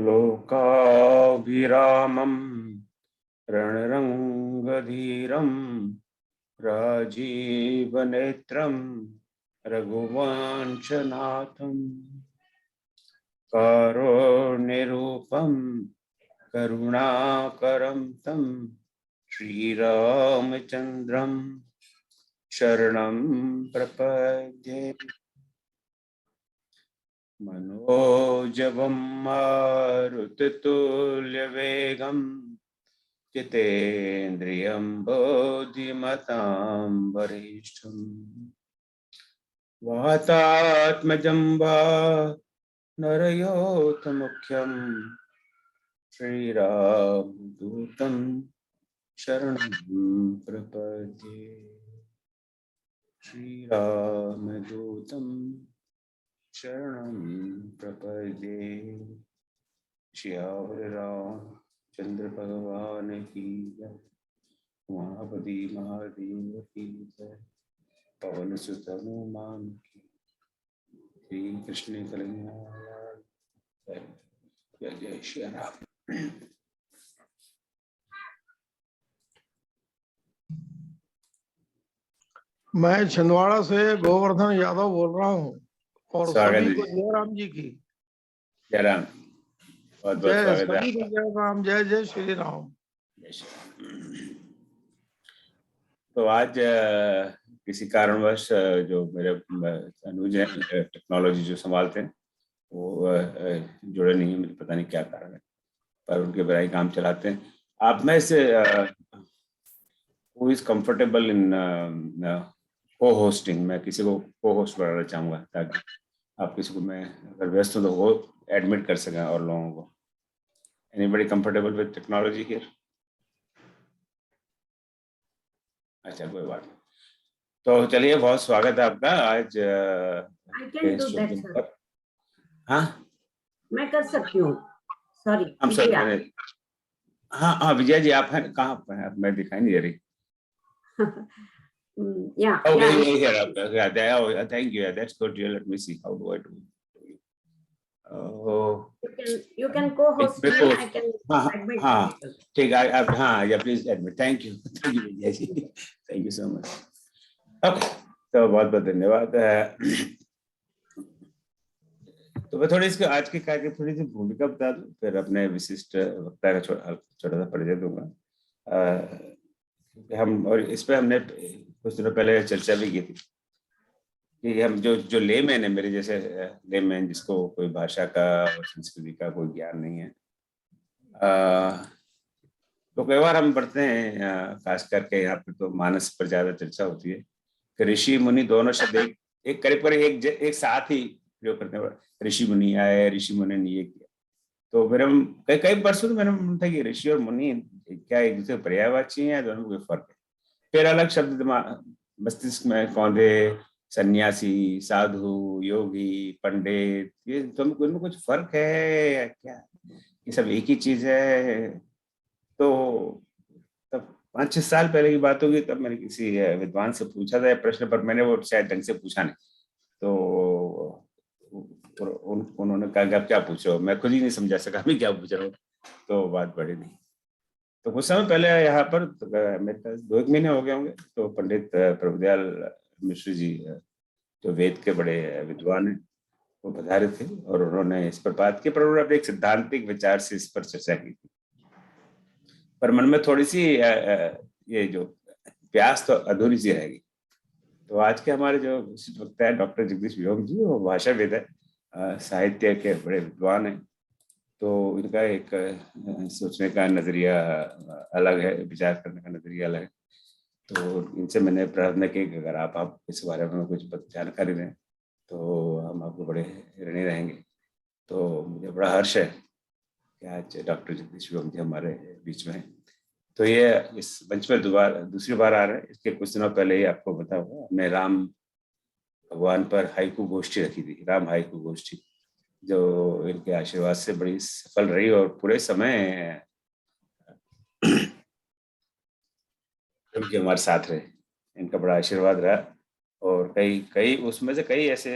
लोकाभिरामं रणरङ्गधीरं राजीवनेत्रं रघुवंशनाथं कारुण्यरूपं करुणाकरं तं श्रीरामचन्द्रं शरणं प्रपद्ये। मनोजवं मारुततुल्यवेगं जितेन्द्रियं बुद्धिमतां वरिष्ठं वातात्मजं नरयोतमुख्यं श्रीरामदूतं शरणं प्रपद्ये। श्रीरामदूतं शरणं प्रपद्ये। श्यावर रामचंद्र भगवान की जय। उमापति महादेव की जय। पवन सुत हनुमान की। श्री कृष्ण कन्हैया जय। जय जय श्री राम। मैं छिंदवाड़ा से गोवर्धन यादव बोल रहा हूँ और सभी को जी। जय राम जी की जय राम। बहुत बहुत जय। स्वागत है सभी को आपका। जय राम, जय जय श्री राम। जय श्री राम। तो आज किसी कारणवश जो मेरे अनुज हैं टेक्नोलॉजी जो संभालते हैं वो जुड़े नहीं है। मुझे पता नहीं क्या कारण है, पर उनके बड़ा ही काम चलाते हैं। आप में से हु इज कंफर्टेबल इन को होस्टिंग? मैं किसी को को होस्ट बनाना चाहूँगा ताकि आप किसी को, मैं अगर व्यस्त हूँ तो वो एडमिट कर सकें और लोगों को। Anybody comfortable with technology here? अच्छा, कोई बात नहीं। तो चलिए, बहुत स्वागत है आपका आज। हाँ, मैं कर सकती हूँ। सॉरी, हम सब मैंने। हाँ हाँ, विजय जी आप हैं? कहाँ पर हैं? मैं दिखाई नहीं दे रही। Yeah. Okay, here. Yeah, thank you. That's good. Let me see. How do I do it? You can co-host me. I can admit. हाँ, ठीक है। आप हाँ, या please admit. Thank you Vijay ji. Thank you so much. Okay, तो बहुत बहुत धन्यवाद। तो मैं थोड़ी इसके आज के कार्य की थोड़ी सी भूमिका बता दूं, फिर अपने विशिष्ट वक्ता का छोटा सा परिचय दूंगा। हम और इस पे हमने कुछ दिनों पहले चर्चा भी की थी कि हम जो लेमैन है, मेरे जैसे लेमैन जिसको कोई भाषा का और संस्कृति का कोई ज्ञान नहीं है, तो कई बार हम पढ़ते हैं, खास करके यहाँ पे तो मानस पर ज्यादा चर्चा होती है कि ऋषि मुनि दोनों शब्द एक करीब करीब एक साथ ही प्रयोग करते हैं। ऋषि मुनि आए, ऋषि मुनि ने ये किया। तो मेरे कई कई वर्षों तो मैंने था कि ऋषि और मुनि क्या एक दूसरे पर्यायवाची हैं, दोनों में कोई फर्क है? फिर अलग शब्द मस्तिष्क में कौंधे, सन्यासी, साधु, योगी, पंडित, ये दोनों में कुछ फर्क है या क्या? ये सब एक ही चीज है? तो तब 5-6 साल पहले की बात होगी, तब मैंने किसी विद्वान से पूछा था प्रश्न, पर मैंने वो शायद ढंग से पूछा नहीं। तो उन्होंने कहा कि आप क्या पूछ रहे हो? मैं खुद ही नहीं समझा सका मैं क्या पूछ रहा हूँ, तो बात बढ़ी नहीं। तो कुछ समय पहले यहाँ पर मेरे पास 2-1 महीने हो गए होंगे, तो पंडित प्रभुदयाल मिश्र जी जो वेद के बड़े विद्वान हैं, वो पधारे थे और उन्होंने इस पर बात की, पर उन्होंने एक सिद्धांतिक विचार से इस पर चर्चा की थी। पर मन में थोड़ी सी ये जो प्यास तो अधूरी सी रहेगी। तो आज के हमारे जो वक्ता है डॉक्टर जगदीश व्योम जी, वो भाषाविद है, साहित्य के बड़े विद्वान हैं। तो इनका एक सोचने का नजरिया अलग है, विचार करने का नजरिया अलग है। तो इनसे मैंने प्रार्थना की कि अगर आप इस बारे में कुछ जानकारी दें तो हम आपको बड़े ऋणी रहेंगे। तो मुझे बड़ा हर्ष है कि आज डॉक्टर जगदीश व्योम जी हमारे बीच में हैं। तो ये इस मंच पर दूसरी बार आ रहे हैं। इसके कुछ दिनों पहले ही आपको बता हुआ, हमने राम भगवान पर हाइकू गोष्ठी रखी थी, राम हाइकू गोष्ठी, जो इनके आशीर्वाद से बड़ी सफल रही और पूरे समय उनके हमारे साथ रहे। इनका बड़ा आशीर्वाद रहा और कई उसमें से कई ऐसे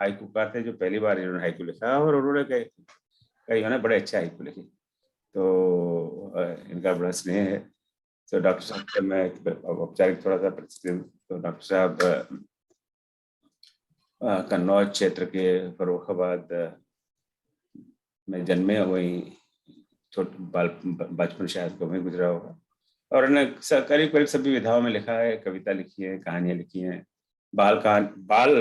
हाइकूकार थे जो पहली बार इन्होंने हाइकू लिखा और उन्होंने कई उन्होंने बड़े अच्छे हाइकू लिखे, तो इनका बड़ा स्नेह है। तो डॉक्टर साहब से मैं औपचारिक थोड़ा सा परिचय दूं। तो डॉक्टर साहब कन्नौज क्षेत्र के फर्रुखाबाद में जन्मे, वही छोटे बचपन शायद को वहीं गुजरा होगा, और उन्होंने करीब करीब सभी विधाओं में लिखा है, कविता लिखी है, कहानियां लिखी हैं। बाल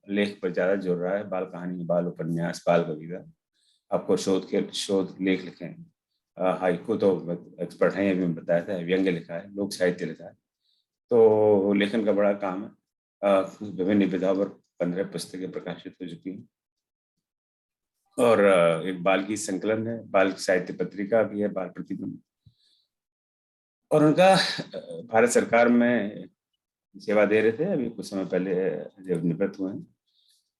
लेख पर ज्यादा जोर रहा है, बाल कहानी, बाल उपन्यास, बाल कविता। आपको शोध लेख लिखे हैं। हाइकू तो एक्सपर्ट हैं, अभी मैं बताया था, व्यंग्य लिखा है, लोक साहित्य लिखा है, तो लेखन का बड़ा काम है। विभिन्न विधाओं पर 15 पुस्तकें प्रकाशित हो चुकी हैं, और एक बाल गीत संकलन है, बाल साहित्य पत्रिका भी है, बाल प्रतिबंध। और उनका भारत सरकार में सेवा दे रहे थे, अभी कुछ समय पहले जब निवृत्त हुए हैं।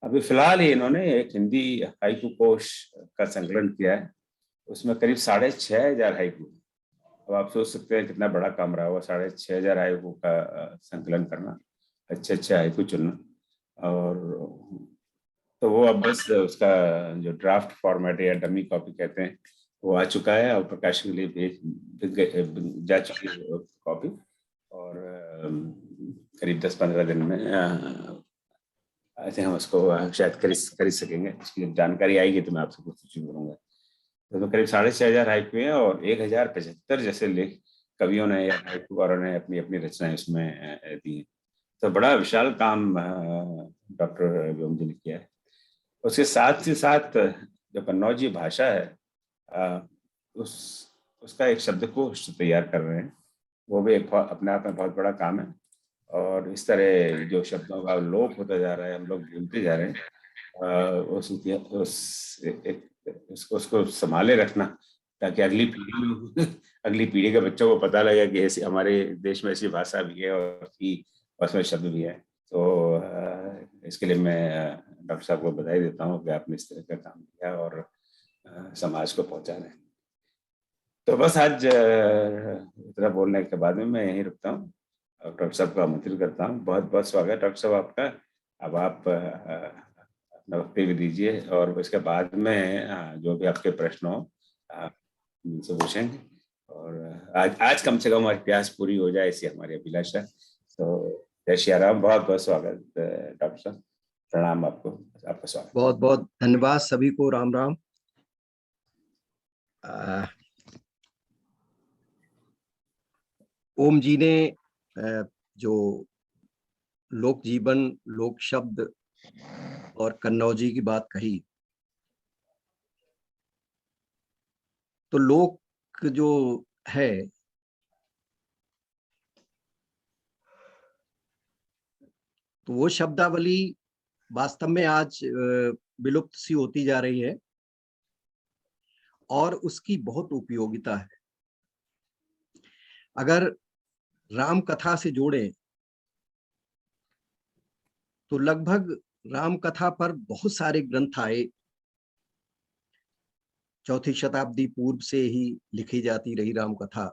अभी फिलहाल ही इन्होंने एक हिंदी हाइकू कोश का संकलन किया है, उसमें करीब 6500 हाइकू। अब आप सोच सकते हैं कितना बड़ा काम रहा होगा, 6500 हाइकू का संकलन करना, अच्छे अच्छे हाइकू चुनना। और तो वो अब बस उसका जो ड्राफ्ट फॉर्मेट है या डमी कॉपी कहते हैं, वो आ चुका है और प्रकाशन के लिए जा चुकी है कॉपी। और करीब 10-15 दिन में ऐसे हम उसको शायद खरीद सकेंगे। उसकी जानकारी आएगी तो मैं आपसे कुछ सूचित करूंगा। तो करीब 6500 हाइकू हैं, और 1075 जैसे लेख कवियों ने या हाइकूकारों ने अपनी अपनी रचनाएं उसमें दी हैं। तो बड़ा विशाल काम डॉक्टर व्योम जी ने किया है। उसके साथ ही साथ जो कन्नौजी भाषा है, उसका एक शब्दकोश तैयार कर रहे हैं, वो भी एक अपने आप में बहुत बड़ा काम है। और इस तरह जो शब्दों का लोप होता जा रहा है, हम लोग भूलते जा रहे हैं, उसको संभाले रखना, ताकि अगली पीढ़ी के बच्चों को पता लगे कि ऐसी हमारे देश में ऐसी भाषा भी है और उसमें शब्द भी है। तो इसके लिए मैं डॉक्टर साहब को बधाई देता हूँ कि आपने इस तरह का काम किया और समाज को पहुंचा रहे हैं। तो बस आज इतना बोलने के बाद में मैं यहीं रुकता हूँ, डॉक्टर साहब को आमंत्रित करता हूँ। बहुत बहुत स्वागत डॉक्टर साहब आपका। अब आप अपना वक्तव्य दीजिए, और इसके बाद में जो भी आपके प्रश्न हो उनसे पूछेंगे, और आज कम से कम हमारी प्यास पूरी हो जाए, ऐसी हमारी अभिलाषा। तो जय श्री राम, बहुत बहुत स्वागत डॉक्टर साहब, प्रणाम आपको, आपका स्वागत। बहुत बहुत धन्यवाद सभी को, राम राम। ओम जी ने जो लोक जीवन, लोक शब्द और कन्नौजी की बात कही, तो लोक जो है तो वो शब्दावली वास्तव में आज विलुप्त सी होती जा रही है, और उसकी बहुत उपयोगिता है। अगर राम कथा से जोड़ें तो लगभग राम कथा पर बहुत सारे ग्रंथ आए, 4वीं शताब्दी पूर्व से ही लिखी जाती रही राम कथा।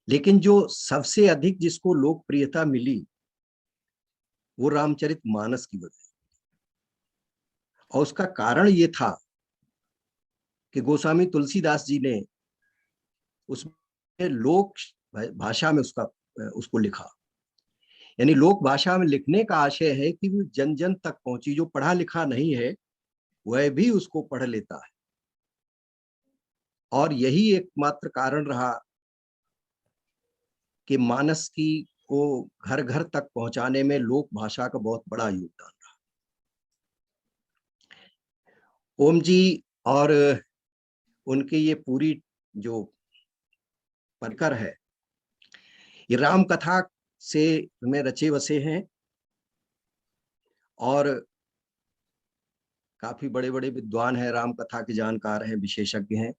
लेकिन जो सबसे अधिक जिसको लोकप्रियता मिली वो रामचरितमानस की वजह, और उसका कारण ये था कि गोस्वामी तुलसीदास जी ने उसमें लोक भाषा में उसको लिखा। यानी लोक भाषा में लिखने का आशय है कि वो जन जन तक पहुंची, जो पढ़ा लिखा नहीं है वह भी उसको पढ़ लेता है। और यही एकमात्र कारण रहा कि मानस की को घर घर तक पहुंचाने में लोक भाषा का बहुत बड़ा योगदान रहा। ओम जी और उनकी ये पूरी जो परिकर है, ये राम कथा से में रचे बसे हैं, और काफी बड़े बड़े विद्वान हैं, राम कथा के जानकार हैं, विशेषज्ञ हैं।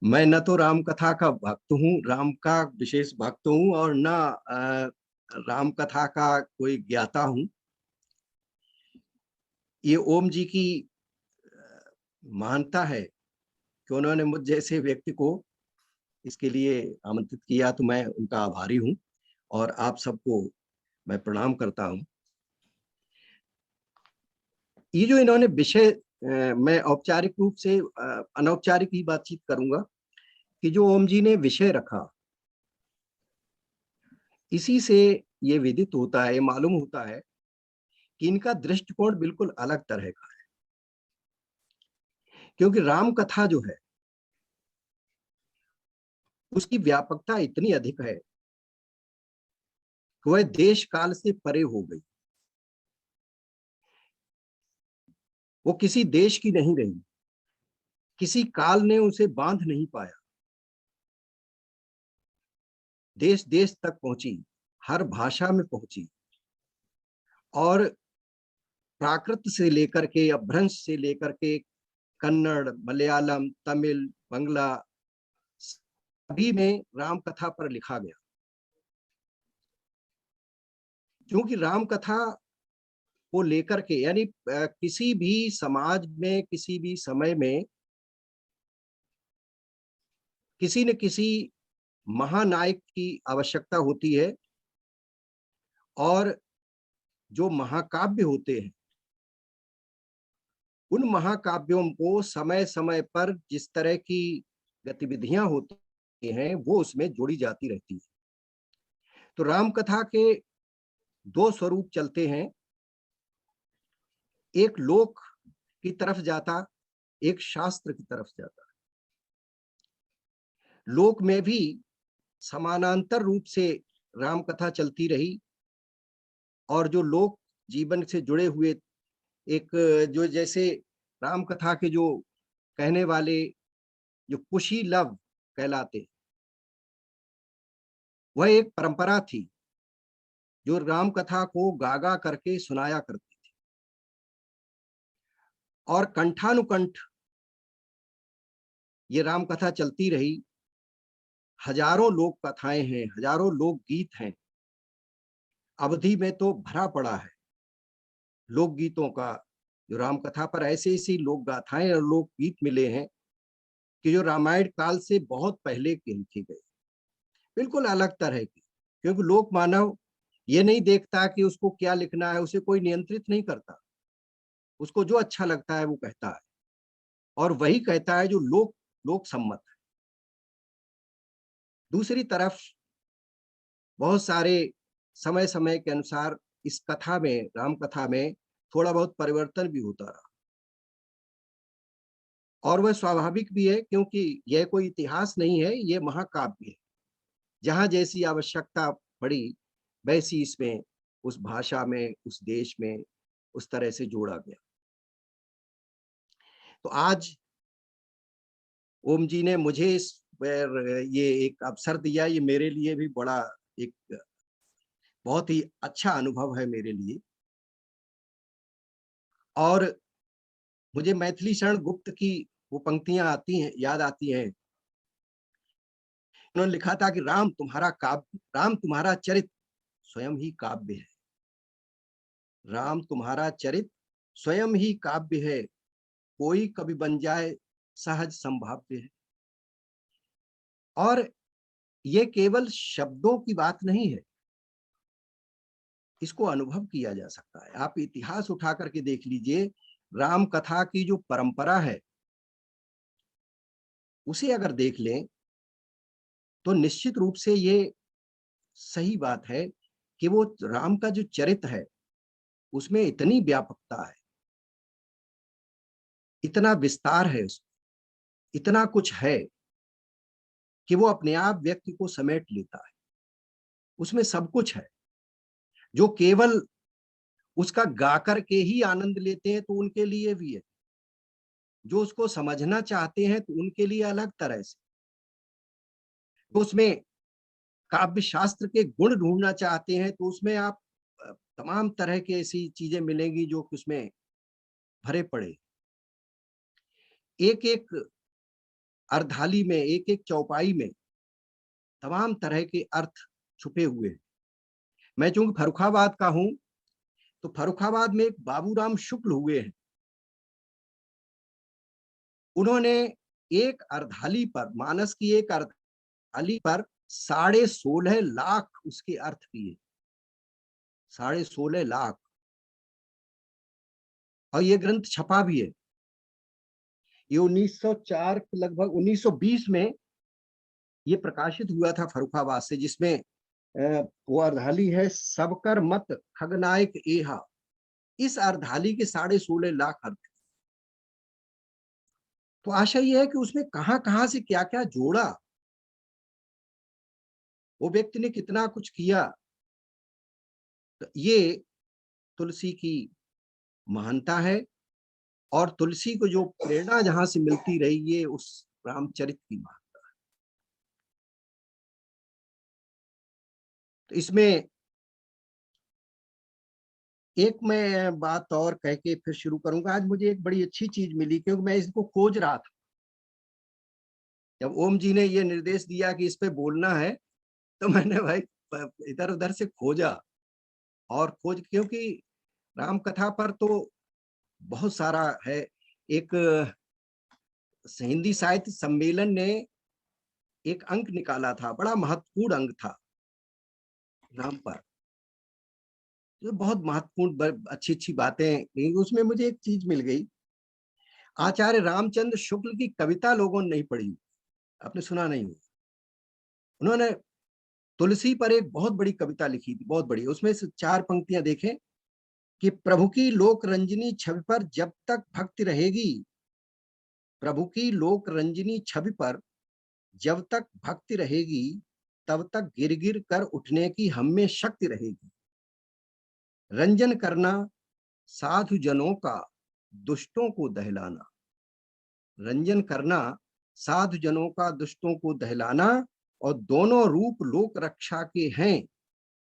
मैं न तो राम कथा का भक्त हूँ, राम का विशेष भक्त हूँ, और न राम कथा का कोई ज्ञाता हूँ। ये ओम जी की महानता है कि उन्होंने मुझ जैसे व्यक्ति को इसके लिए आमंत्रित किया, तो मैं उनका आभारी हूँ, और आप सबको मैं प्रणाम करता हूँ। ये जो इन्होंने विषय मैं औपचारिक रूप से अनौपचारिक ही बातचीत करूंगा कि जो ओम जी ने विषय रखा, इसी से ये विदित होता है, मालूम होता है कि इनका दृष्टिकोण बिल्कुल अलग तरह का है। क्योंकि राम कथा जो है उसकी व्यापकता इतनी अधिक है कि वह देश काल से परे हो गई। वो किसी देश की नहीं रही, किसी काल ने उसे बांध नहीं पाया, देश देश तक पहुंची, हर भाषा में पहुंची, और प्राकृत से लेकर के, अपभ्रंश से लेकर के कन्नड़, मलयालम, तमिल, बंगला, सभी में राम कथा पर लिखा गया। क्योंकि राम कथा को लेकर के, यानी किसी भी समाज में, किसी भी समय में किसी न किसी महानायक की आवश्यकता होती है, और जो महाकाव्य होते हैं उन महाकाव्यों को समय समय पर जिस तरह की गतिविधियां होती हैं वो उसमें जोड़ी जाती रहती है। तो राम कथा के दो स्वरूप चलते हैं, एक लोक की तरफ जाता, एक शास्त्र की तरफ जाता। लोक में भी समानांतर रूप से राम कथा चलती रही, और जो लोक जीवन से जुड़े हुए एक, जो जैसे राम कथा के जो कहने वाले जो कुशी लव कहलाते, वह एक परंपरा थी जो राम कथा को गागा करके सुनाया करती थी, और कंठानुकंठ ये राम कथा चलती रही। हजारों लोक कथाएं हैं, हजारों लोक गीत हैं, अवधि में तो भरा पड़ा है लोकगीतों का। जो राम कथा पर ऐसी ऐसी लोक गाथाएं और लोक गीत मिले हैं कि जो रामायण काल से बहुत पहले के लिखे गए, बिल्कुल अलग तरह की। क्योंकि लोक मानव ये नहीं देखता कि उसको क्या लिखना है, उसे कोई नियंत्रित नहीं करता, उसको जो अच्छा लगता है वो कहता है, और वही कहता है जो लोक सम्मत है। दूसरी तरफ बहुत सारे समय समय के अनुसार इस कथा में, राम कथा में थोड़ा बहुत परिवर्तन भी होता रहा, और वह स्वाभाविक भी है, क्योंकि यह कोई इतिहास नहीं है, यह महाकाव्य है। जहां जैसी आवश्यकता पड़ी वैसी इसमें, उस भाषा में, उस देश में उस तरह से जोड़ा गया। तो आज ओम जी ने मुझे इस पर ये एक अवसर दिया, ये मेरे लिए भी बड़ा एक बहुत ही अच्छा अनुभव है मेरे लिए। और मुझे मैथिली शरण गुप्त की वो पंक्तियां आती हैं, याद आती हैं। उन्होंने लिखा था कि राम तुम्हारा काव्य, राम तुम्हारा चरित स्वयं ही काव्य है, राम तुम्हारा चरित स्वयं ही काव्य है, कोई कभी बन जाए सहज संभाव्य है। और ये केवल शब्दों की बात नहीं है, इसको अनुभव किया जा सकता है। आप इतिहास उठा करके देख लीजिए, राम कथा की जो परंपरा है उसे अगर देख लें तो निश्चित रूप से ये सही बात है कि वो राम का जो चरित्र है उसमें इतनी व्यापकता है, इतना विस्तार है उसमें, इतना कुछ है कि वो अपने आप व्यक्ति को समेट लेता है। उसमें सब कुछ है। जो केवल उसका गाकर के ही आनंद लेते हैं तो उनके लिए भी है, जो उसको समझना चाहते हैं तो उनके लिए अलग तरह से। तो उसमें काव्य शास्त्र के गुण ढूंढना चाहते हैं तो उसमें आप तमाम तरह की ऐसी चीजें मिलेंगी जो उसमें भरे पड़े। एक एक अर्धाली में, एक एक चौपाई में तमाम तरह के अर्थ छुपे हुए हैं। मैं चूंकि फर्रुखाबाद का हूं तो फर्रुखाबाद में एक बाबूराम शुक्ल हुए हैं। उन्होंने एक अर्धाली पर, मानस की एक अर्धाली पर 16.5 लाख उसके अर्थ किए, 16.5 लाख। और ये ग्रंथ छपा भी है। ये 1904 लगभग 1920 में ये प्रकाशित हुआ था फर्रुखाबाद से, जिसमें वो अर्धाली है, सबकर मत खगनायक एहा। इस अर्धाली के 16.5 लाख अर्थ। तो आशा ये है कि उसमें कहां कहां से क्या क्या जोड़ा, वो व्यक्ति ने कितना कुछ किया। तो ये तुलसी की महानता है, और तुलसी को जो प्रेरणा जहां से मिलती रही, ये उस रामचरित की महानता। तो इसमें एक मैं बात और कह के फिर शुरू करूंगा। आज मुझे एक बड़ी अच्छी चीज मिली, क्योंकि मैं इसको खोज रहा था। जब ओम जी ने ये निर्देश दिया कि इस पे बोलना है, तो मैंने भाई इधर उधर से खोजा, और क्योंकि राम कथा पर तो बहुत सारा है। एक हिंदी साहित्य सम्मेलन ने एक अंक निकाला था, बड़ा महत्वपूर्ण अंक था राम पर, तो बहुत महत्वपूर्ण अच्छी अच्छी बातें। उसमें मुझे एक चीज मिल गई। आचार्य रामचंद्र शुक्ल की कविता लोगों ने नहीं पढ़ी, आपने सुना नहीं होगा। उन्होंने तुलसी पर एक बहुत बड़ी कविता लिखी थी, बहुत बड़ी। उसमें से 4 पंक्तियां देखें कि प्रभु की लोक रंजनी छवि पर जब तक भक्ति रहेगी, प्रभु की लोक रंजनी छवि पर जब तक भक्ति रहेगी, तब तक गिर गिर कर उठने की हम में शक्ति रहेगी। रंजन करना साधु जनों का, दुष्टों को दहलाना। रंजन करना साधु जनों का, दुष्टों को दहलाना, और दोनों रूप लोक रक्षा के हैं,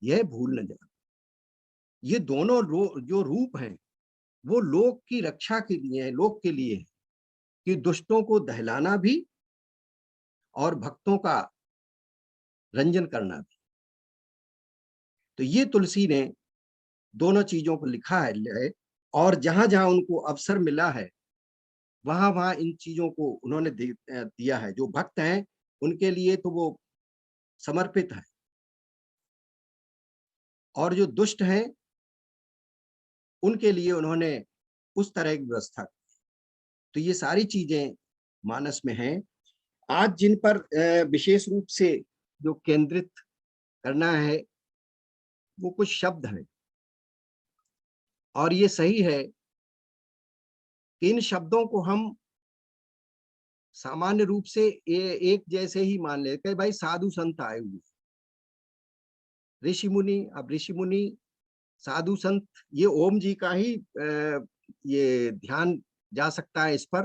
यह भूल न जाना। ये दोनों जो रूप हैं, वो लोक की रक्षा के लिए है, लोक के लिए है, कि दुष्टों को दहलाना भी और भक्तों का रंजन करना भी। तो ये तुलसी ने दोनों चीजों को लिखा है, और जहां जहां उनको अवसर मिला है, वहां वहां इन चीजों को उन्होंने दिया है। जो भक्त हैं उनके लिए तो वो समर्पित है, और जो दुष्ट हैं उनके लिए उन्होंने उस तरह की व्यवस्था की। तो ये सारी चीजें मानस में हैं। आज जिन पर विशेष रूप से जो केंद्रित करना है, वो कुछ शब्द हैं, और ये सही है कि इन शब्दों को हम सामान्य रूप से एक जैसे ही मान लेते हैं। भाई साधु संत आए हुए, ऋषि मुनि। अब ऋषि मुनि, साधु संत, ये ओम जी का ही ये ध्यान जा सकता है इस पर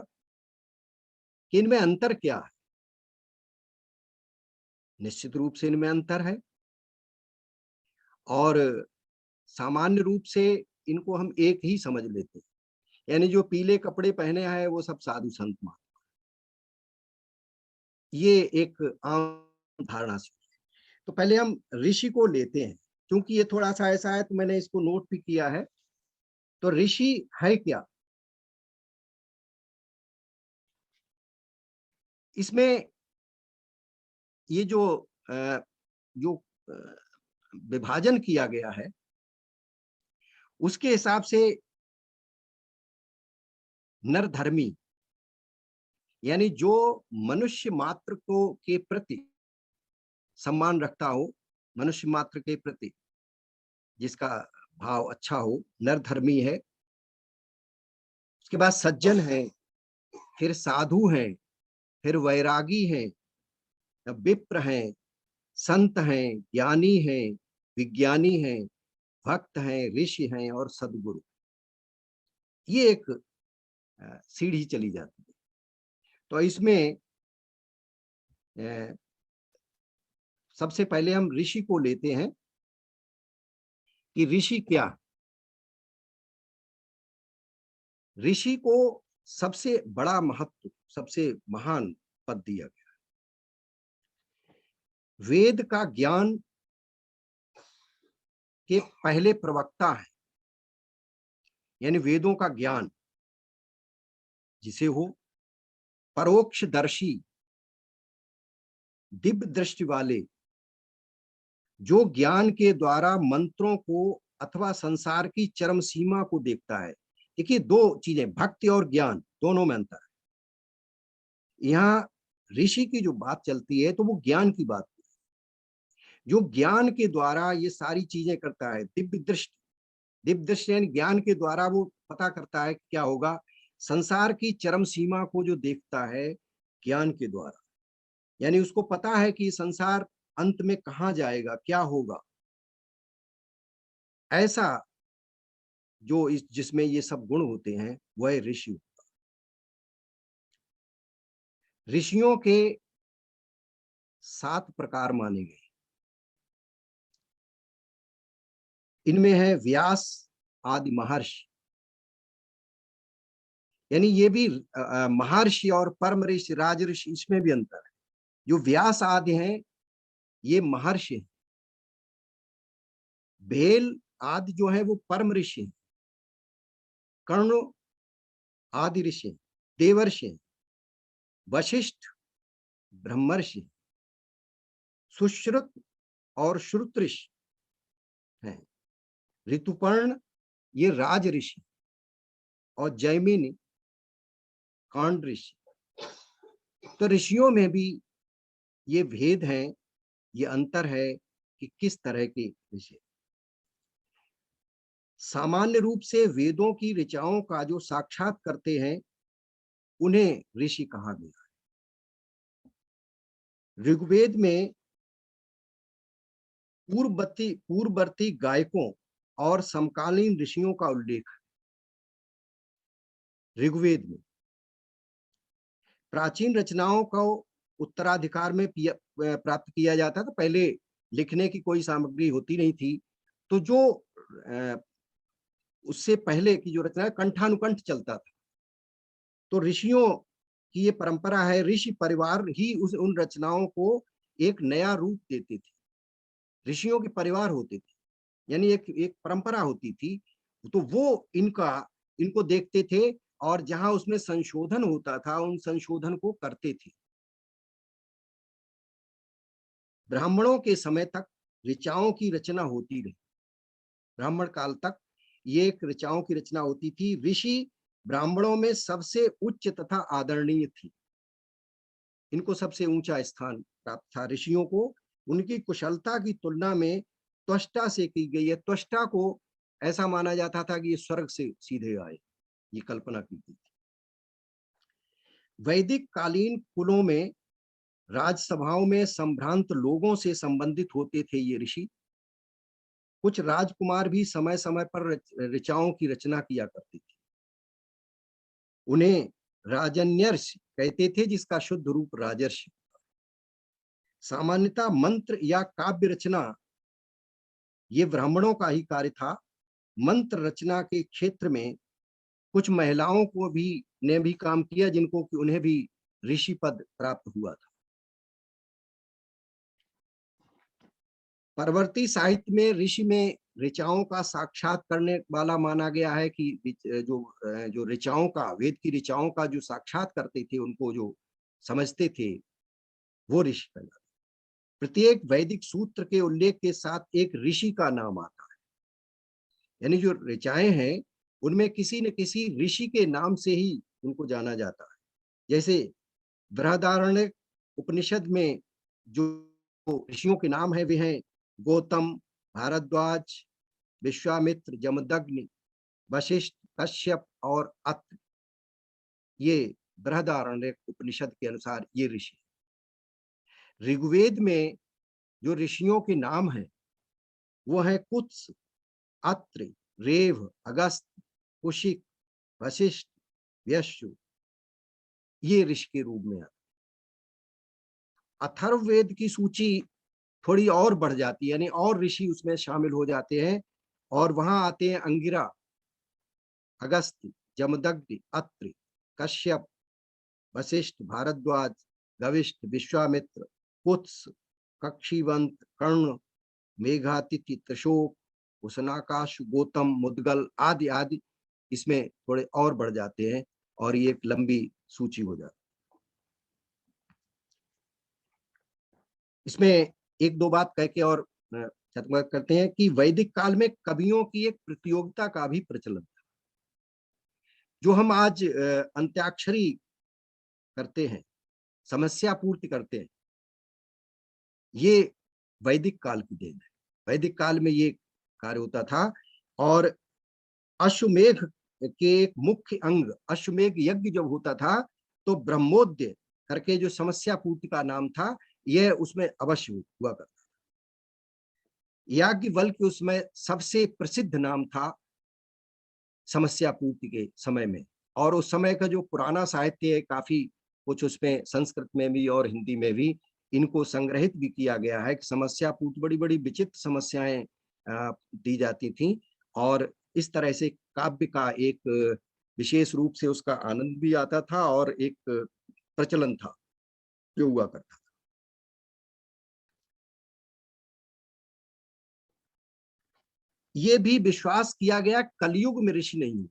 कि इनमें अंतर क्या है। निश्चित रूप से इनमें अंतर है, और सामान्य रूप से इनको हम एक ही समझ लेते हैं। यानी जो पीले कपड़े पहने हैं वो सब साधु संत मान, ये एक आम धारणा से। तो पहले हम ऋषि को लेते हैं, क्योंकि ये थोड़ा सा ऐसा है, तो मैंने इसको नोट भी किया है। तो ऋषि है क्या? इसमें ये जो विभाजन किया गया है, उसके हिसाब से नरधर्मी, यानी जो मनुष्य मात्र को के प्रति सम्मान रखता हो, मनुष्य मात्र के प्रति जिसका भाव अच्छा हो, नरधर्मी है। उसके बाद सज्जन है, फिर साधु हैं, फिर वैरागी हैं, विप्र हैं, संत हैं, ज्ञानी हैं, विज्ञानी हैं, भक्त हैं, ऋषि हैं, और सदगुरु। ये एक सीढ़ी चली जाती है। तो इसमें सबसे पहले हम ऋषि को लेते हैं कि ऋषि क्या। ऋषि को सबसे बड़ा महत्व, सबसे महान पद दिया गया। वेद का ज्ञान के पहले प्रवक्ता है, यानी वेदों का ज्ञान जिसे हो, परोक्षदर्शी, दिव्य दृष्टि वाले, जो ज्ञान के द्वारा मंत्रों को अथवा संसार की चरम सीमा को देखता है। देखिए, 2 चीजें, भक्ति और ज्ञान, दोनों में अंतर है। यहाँ ऋषि की जो बात चलती है तो वो ज्ञान की बात है, जो ज्ञान के द्वारा ये सारी चीजें करता है। दिव्य दृष्टि, दिव्य दृष्टि यानी ज्ञान के द्वारा वो पता करता है कि क्या होगा। संसार की चरम सीमा को जो देखता है ज्ञान के द्वारा, यानी उसको पता है कि संसार अंत में कहाँ जाएगा, क्या होगा। ऐसा जो इस जिसमें ये सब गुण होते हैं वह ऋषि। ऋषियों के 7 प्रकार माने गए। इनमें है व्यास आदि महर्षि, यानी ये भी महर्षि और परम ऋषि, राज ऋषि, इसमें भी अंतर है। जो व्यास आदि हैं ये महर्षि हैं। भेल आदि जो है वो परम ऋषि हैं। कर्ण आदि ऋषि, देवर्षि, वशिष्ठ ब्रह्मर्षि, सुश्रुत और श्रुत ऋषि हैं। ऋतुपर्ण ये राज ऋषि और जैमिनी कांड ऋषि। तो ऋषियों में भी ये भेद है, ये अंतर है कि किस तरह के ऋषि। सामान्य रूप से वेदों की ऋचाओं का जो साक्षात करते हैं उन्हें ऋषि कहा गया है। ऋग्वेद में पूर्ववर्ती गायकों और समकालीन ऋषियों का उल्लेख है। ऋग्वेद में प्राचीन रचनाओं को उत्तराधिकार में प्राप्त किया जाता था। पहले लिखने की कोई सामग्री होती नहीं थी, तो जो उससे पहले की जो रचना कंठानुकंठ चलता था। तो ऋषियों की ये परंपरा है, ऋषि परिवार ही उन रचनाओं को एक नया रूप देते थे। ऋषियों के परिवार होते थे, यानी एक परंपरा होती थी। तो वो इनको देखते थे और जहां उसमें संशोधन होता था उन संशोधन को करते थे। ब्राह्मणों के समय तक ऋचाओं की रचना होती रही। ब्राह्मण काल तक ये एक ऋचाओं की रचना होती थी। ऋषि ब्राह्मणों में सबसे उच्च तथा आदरणीय थी। इनको सबसे ऊंचा स्थान प्राप्त था। ऋषियों को उनकी कुशलता की तुलना में त्वष्टा से की गई है। त्वष्टा को ऐसा माना जाता था कि ये स्वर्ग से सीधे आए, ये कल्पना की गई थी। वैदिक कालीन कुलों में राजसभाओं में संभ्रांत लोगों से संबंधित होते थे ये ऋषि। कुछ राजकुमार भी समय समय पर ऋचाओं की रचना किया करते थे। उन्हें राजन्यर्षि कहते थे, जिसका शुद्ध रूप राजर्षि। सामान्यतः मंत्र या काव्य रचना ये ब्राह्मणों का ही कार्य था। मंत्र रचना के क्षेत्र में कुछ महिलाओं को ने भी काम किया, जिनको कि उन्हें भी ऋषि पद प्राप्त हुआ था। परवर्ती साहित्य में ऋषि में ऋचाओं का साक्षात करने वाला माना गया है कि जो ऋचाओं का, वेद की ऋचाओं का जो साक्षात करते थे, उनको जो समझते थे, वो ऋषि कहलाते। प्रत्येक वैदिक सूत्र के उल्लेख के साथ एक ऋषि का नाम आता है, यानी जो ऋचाएं हैं उनमें किसी न किसी ऋषि के नाम से ही उनको जाना जाता है। जैसे बृहदारण्यक उपनिषद में जो ऋषियों के नाम है वे हैं गौतम, भारद्वाज, विश्वामित्र, जमदग्नि, वशिष्ठ, कश्यप और अत्रि। ये बृहदारण्यक उपनिषद के अनुसार ये ऋषि। ऋग्वेद में जो ऋषियों के नाम हैं वो है कुत्स, अत्रि, रेव, अगस्त, कुशिक, वशिष्ठ, व्यशु। ये ऋषि के रूप में आते। अथर्ववेद की सूची थोड़ी और बढ़ जाती है, यानी और ऋषि उसमें शामिल हो जाते हैं, और वहां आते हैं अंगिरा, अगस्त्य, जमदग्नि, अत्रि, कश्यप, वशिष्ठ, भारद्वाज, गविष्ठ, विश्वामित्र, कुत्स, कक्षीवंत, कर्ण, मेघातिथि, तशोक, उसनाकाश, गौतम, मुद्गल आदि आदि इसमें थोड़े और बढ़ जाते हैं, और ये एक लंबी सूची हो जाती है। इसमें एक दो बात कह के और खत्म करते हैं कि वैदिक काल में कवियों की एक प्रतियोगिता का भी प्रचलन था। जो हम आज अंत्याक्षरी करते हैं, समस्या पूर्ति करते हैं, ये वैदिक काल की देन है। वैदिक काल में ये कार्य होता था। और अश्वमेध के एक मुख्य अंग अश्वमेध यज्ञ जब होता था तो ब्रह्मोद्य करके जो समस्या पूर्ति का नाम था, यह उसमें अवश्य हुआ करता था। याज्ञवल्क्य उसमें सबसे प्रसिद्ध नाम था समस्या पूर्ति के समय में। और उस समय का जो पुराना साहित्य है, काफी कुछ उसमें संस्कृत में भी और हिंदी में भी इनको संग्रहित भी किया गया है कि समस्या पूर्ति, बड़ी बड़ी विचित्र समस्याएं दी जाती थी। और इस तरह से काव्य का एक विशेष रूप से उसका आनंद भी आता था और एक प्रचलन था जो हुआ करता था। ये भी विश्वास किया गया कलयुग में ऋषि नहीं,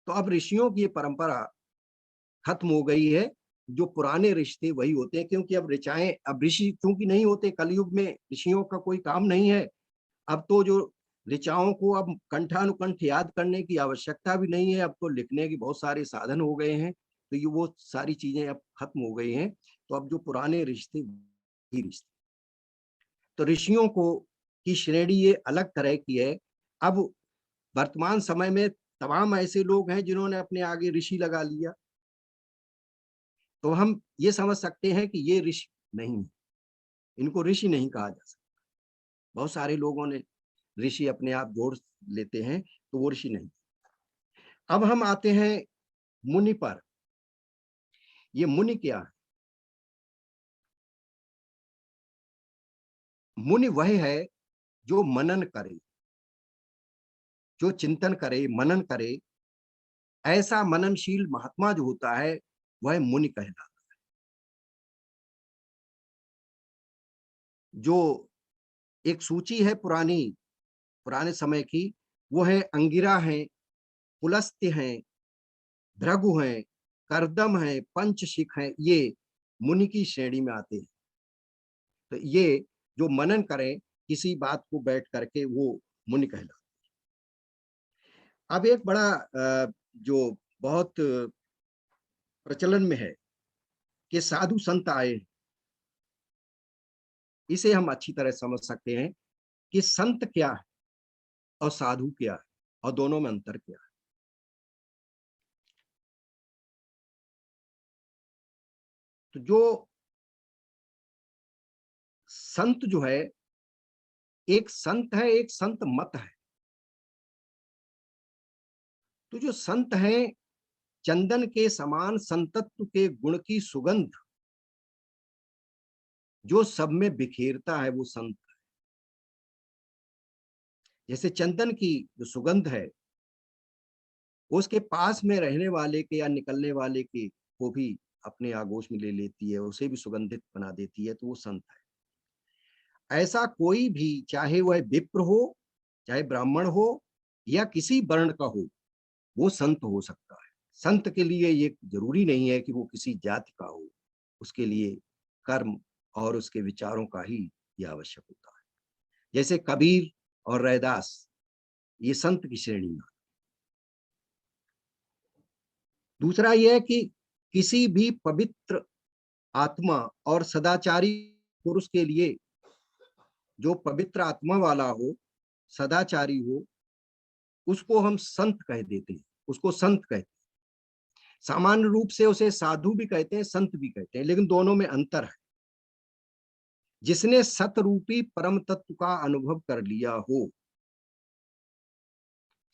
तो अब ऋषियों की ये परंपरा खत्म हो गई है। जो पुराने ऋषि थे वही होते हैं, क्योंकि अब ऋषि क्योंकि नहीं होते, कलयुग में ऋषियों का कोई काम नहीं है। अब तो जो ऋचाओं को अब कंठानुकंठ याद करने की आवश्यकता भी नहीं है, अब तो लिखने के बहुत सारे साधन हो गए हैं, तो ये वो सारी चीजें अब खत्म हो गई हैं। तो अब जो पुराने ऋषि थे वही ऋषि। तो ऋषियों को की श्रेणी ये अलग तरह की है। अब वर्तमान समय में तमाम ऐसे लोग हैं जिन्होंने अपने आगे ऋषि लगा लिया, तो हम ये समझ सकते हैं कि ये ऋषि नहीं है, इनको ऋषि नहीं कहा जा सकता। बहुत सारे लोगों ने ऋषि अपने आप जोड़ लेते हैं, तो वो ऋषि नहीं। अब हम आते हैं मुनि पर। ये मुनि क्या है? मुनि वह है जो मनन करे, जो चिंतन करे, मनन करे। ऐसा मननशील महात्मा जो होता है वह मुनि कहलाता है। जो एक सूची है पुराने समय की, वो है अंगिरा है, पुलस्त्य है, भृगु है, करदम है, पंचशिख है, ये मुनि की श्रेणी में आते हैं। तो ये जो मनन करें किसी बात को बैठ करके, वो मुनि कहलाते हैं। अब एक बड़ा जो बहुत प्रचलन में है कि साधु संत आए, इसे हम अच्छी तरह समझ सकते हैं कि संत क्या है और साधु क्या है और दोनों में अंतर क्या है। तो जो संत जो है, एक संत है, एक संत मत है। तो जो संत है, चंदन के समान संतत्व के गुण की सुगंध जो सब में बिखेरता है, वो संत है। जैसे चंदन की जो सुगंध है, उसके पास में रहने वाले के या निकलने वाले के को भी अपने आगोश में ले लेती है, उसे भी सुगंधित बना देती है, तो वो संत है। ऐसा कोई भी, चाहे वह विप्र हो, चाहे ब्राह्मण हो या किसी वर्ण का हो, वो संत हो सकता है। संत के लिए ये जरूरी नहीं है कि वो किसी जाति का हो, उसके लिए कर्म और उसके विचारों का ही ये आवश्यक होता है। जैसे कबीर और रैदास, ये संत की श्रेणी में। दूसरा यह है कि किसी भी पवित्र आत्मा और सदाचारी पुरुष के लिए, जो पवित्र आत्मा वाला हो, सदाचारी हो, उसको हम संत कह देते हैं, उसको संत कहते हैं। सामान्य रूप से उसे साधु भी कहते हैं, संत भी कहते हैं, लेकिन दोनों में अंतर है। जिसने सतरूपी परम तत्व का अनुभव कर लिया हो,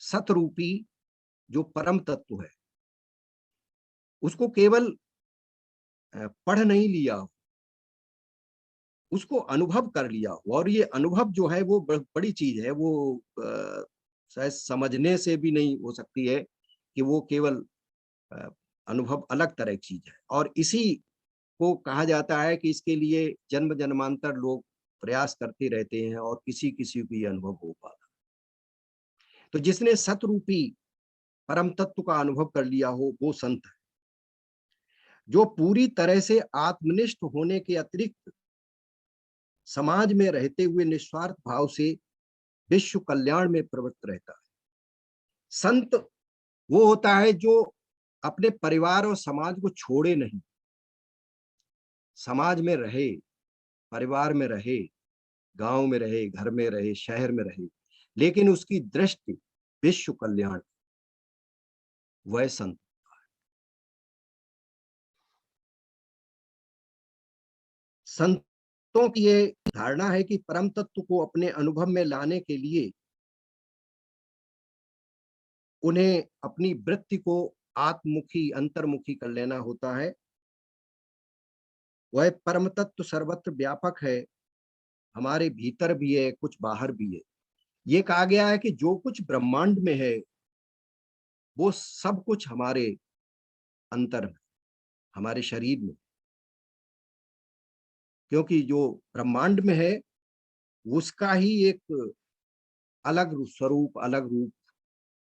सतरूपी जो परम तत्व है, उसको केवल पढ़ नहीं लिया हो, उसको अनुभव कर लिया हो। और ये अनुभव जो है वो बड़ी चीज है, वो शायद समझने से भी नहीं हो सकती है, कि वो केवल अनुभव अलग तरह की चीज है। और इसी को कहा जाता है कि इसके लिए जन्म जन्मांतर लोग प्रयास करते रहते हैं और किसी किसी को ये अनुभव हो पाता। तो जिसने सतरूपी परम तत्व का अनुभव कर लिया हो, वो संत है। जो पूरी तरह से आत्मनिष्ठ होने के अतिरिक्त समाज में रहते हुए निस्वार्थ भाव से विश्व कल्याण में प्रवृत्त रहता है। संत वो होता है जो अपने परिवार और समाज को छोड़े नहीं, समाज में रहे, परिवार में रहे, गांव में रहे, घर में रहे, शहर में रहे, लेकिन उसकी दृष्टि विश्व कल्याण, वह संत। संतों की ये धारणा है कि परम तत्व को अपने अनुभव में लाने के लिए उन्हें अपनी वृत्ति को आत्ममुखी, अंतर्मुखी कर लेना होता है। वह परम तत्व सर्वत्र व्यापक है, हमारे भीतर भी है, कुछ बाहर भी है। ये कहा गया है कि जो कुछ ब्रह्मांड में है वो सब कुछ हमारे अंतर में, हमारे शरीर में, क्योंकि जो ब्रह्मांड में है उसका ही एक अलग स्वरूप, अलग रूप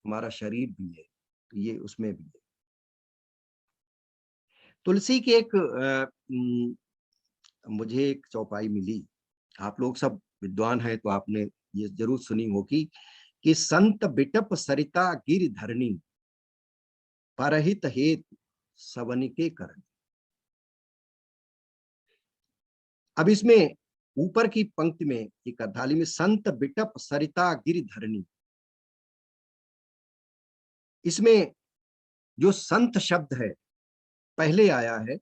हमारा शरीर भी है, तो ये उसमें भी है। तुलसी की एक मुझे एक चौपाई मिली, आप लोग सब विद्वान हैं तो आपने ये जरूर सुनी होगी कि संत बिटप सरिता गिर धरणी, परहित हेतु सवनिके करणी। अब इसमें ऊपर की पंक्ति में, एक अर्धाली में, संत बिटप सरिता गिर धरणी, इसमें जो संत शब्द है पहले आया है,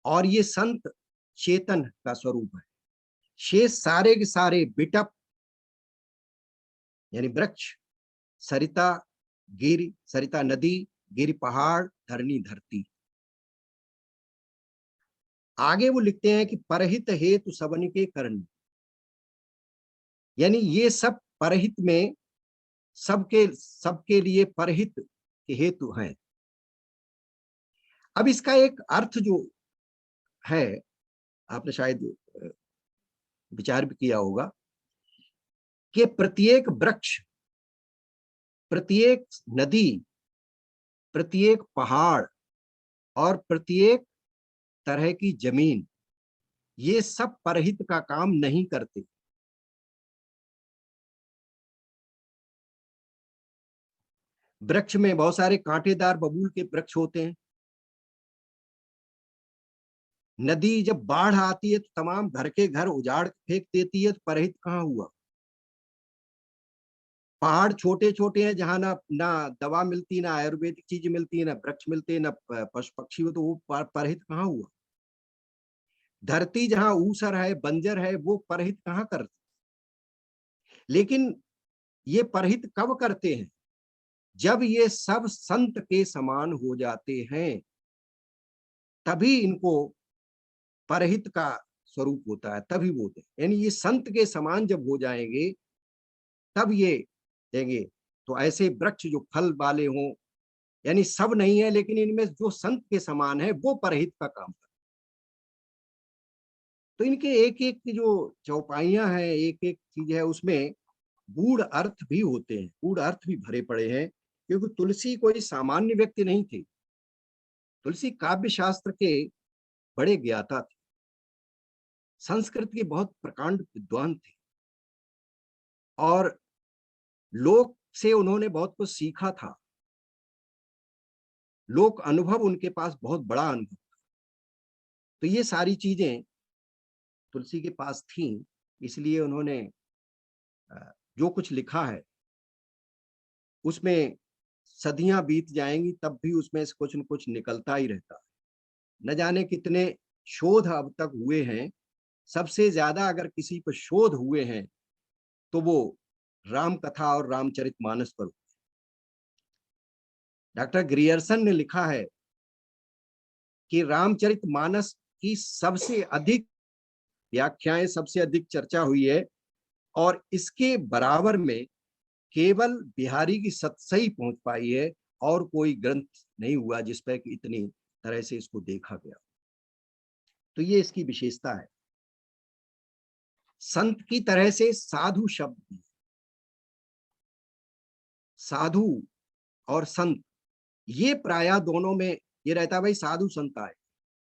और ये संत चेतन का स्वरूप है। शेष सारे के सारे बिटप यानी वृक्ष, सरिता गिर, सरिता नदी, गिर पहाड़, धरणी धरती। आगे वो लिखते हैं कि परहित हेतु सवनिके करणी, यानी ये सब परहित में सबके लिए परहित के हेतु हैं। अब इसका एक अर्थ जो है, आपने शायद विचार भी किया होगा कि प्रत्येक वृक्ष, प्रत्येक नदी, प्रत्येक पहाड़ और प्रत्येक तरह की जमीन, ये सब परहित का काम नहीं करते। वृक्ष में बहुत सारे कांटेदार बबूल के वृक्ष होते हैं। नदी जब बाढ़ आती है तो तमाम घर के घर उजाड़ फेंक देती है, तो परहित कहाँ हुआ। पहाड़ छोटे छोटे हैं, जहां ना दवा मिलती, ना आयुर्वेदिक चीज मिलती है, ना वृक्ष मिलते हैं, ना पशु पक्षी हो, तो वो परहित कहाँ हुआ। धरती जहां ऊसर है, बंजर है, वो परहित कहाँ करती। लेकिन ये परहित कब करते हैं, जब ये सब संत के समान हो जाते हैं, तभी इनको परहित का स्वरूप होता है, तभी वो होते हैं। यानी ये संत के समान जब हो जाएंगे तब ये देंगे। तो ऐसे वृक्ष जो फल वाले हों, यानी सब नहीं है, लेकिन इनमें जो संत के समान है वो परहित का काम करते। तो इनके एक एक की जो चौपाइयां हैं, एक एक चीज है, उसमें गूढ़ अर्थ भी होते हैं, गूढ़ अर्थ भी भरे पड़े हैं, क्योंकि तुलसी कोई सामान्य व्यक्ति नहीं थे। तुलसी काव्य शास्त्र के बड़े ज्ञाता थे, संस्कृत के बहुत प्रकांड विद्वान थे, और लोक से उन्होंने बहुत कुछ सीखा था। लोक अनुभव उनके पास बहुत बड़ा अनुभव था। तो ये सारी चीजें तुलसी के पास थी, इसलिए उन्होंने जो कुछ लिखा है उसमें सदियां बीत जाएंगी तब भी उसमें से कुछ न कुछ निकलता ही रहता है। न जाने कितने शोध अब तक हुए हैं। सबसे ज्यादा अगर किसी पर शोध हुए हैं तो वो राम कथा और रामचरितमानस पर। डॉक्टर ग्रियर्सन ने लिखा है कि रामचरितमानस की सबसे अधिक व्याख्याएं, सबसे अधिक चर्चा हुई है, और इसके बराबर में केवल बिहारी की सतसई पहुंच पाई है, और कोई ग्रंथ नहीं हुआ जिस पर इतनी तरह से इसको देखा गया। तो ये इसकी विशेषता है। संत की तरह से साधु शब्द भी, साधु और संत, ये प्रायः दोनों में ये रहता है, भाई साधु संत आए,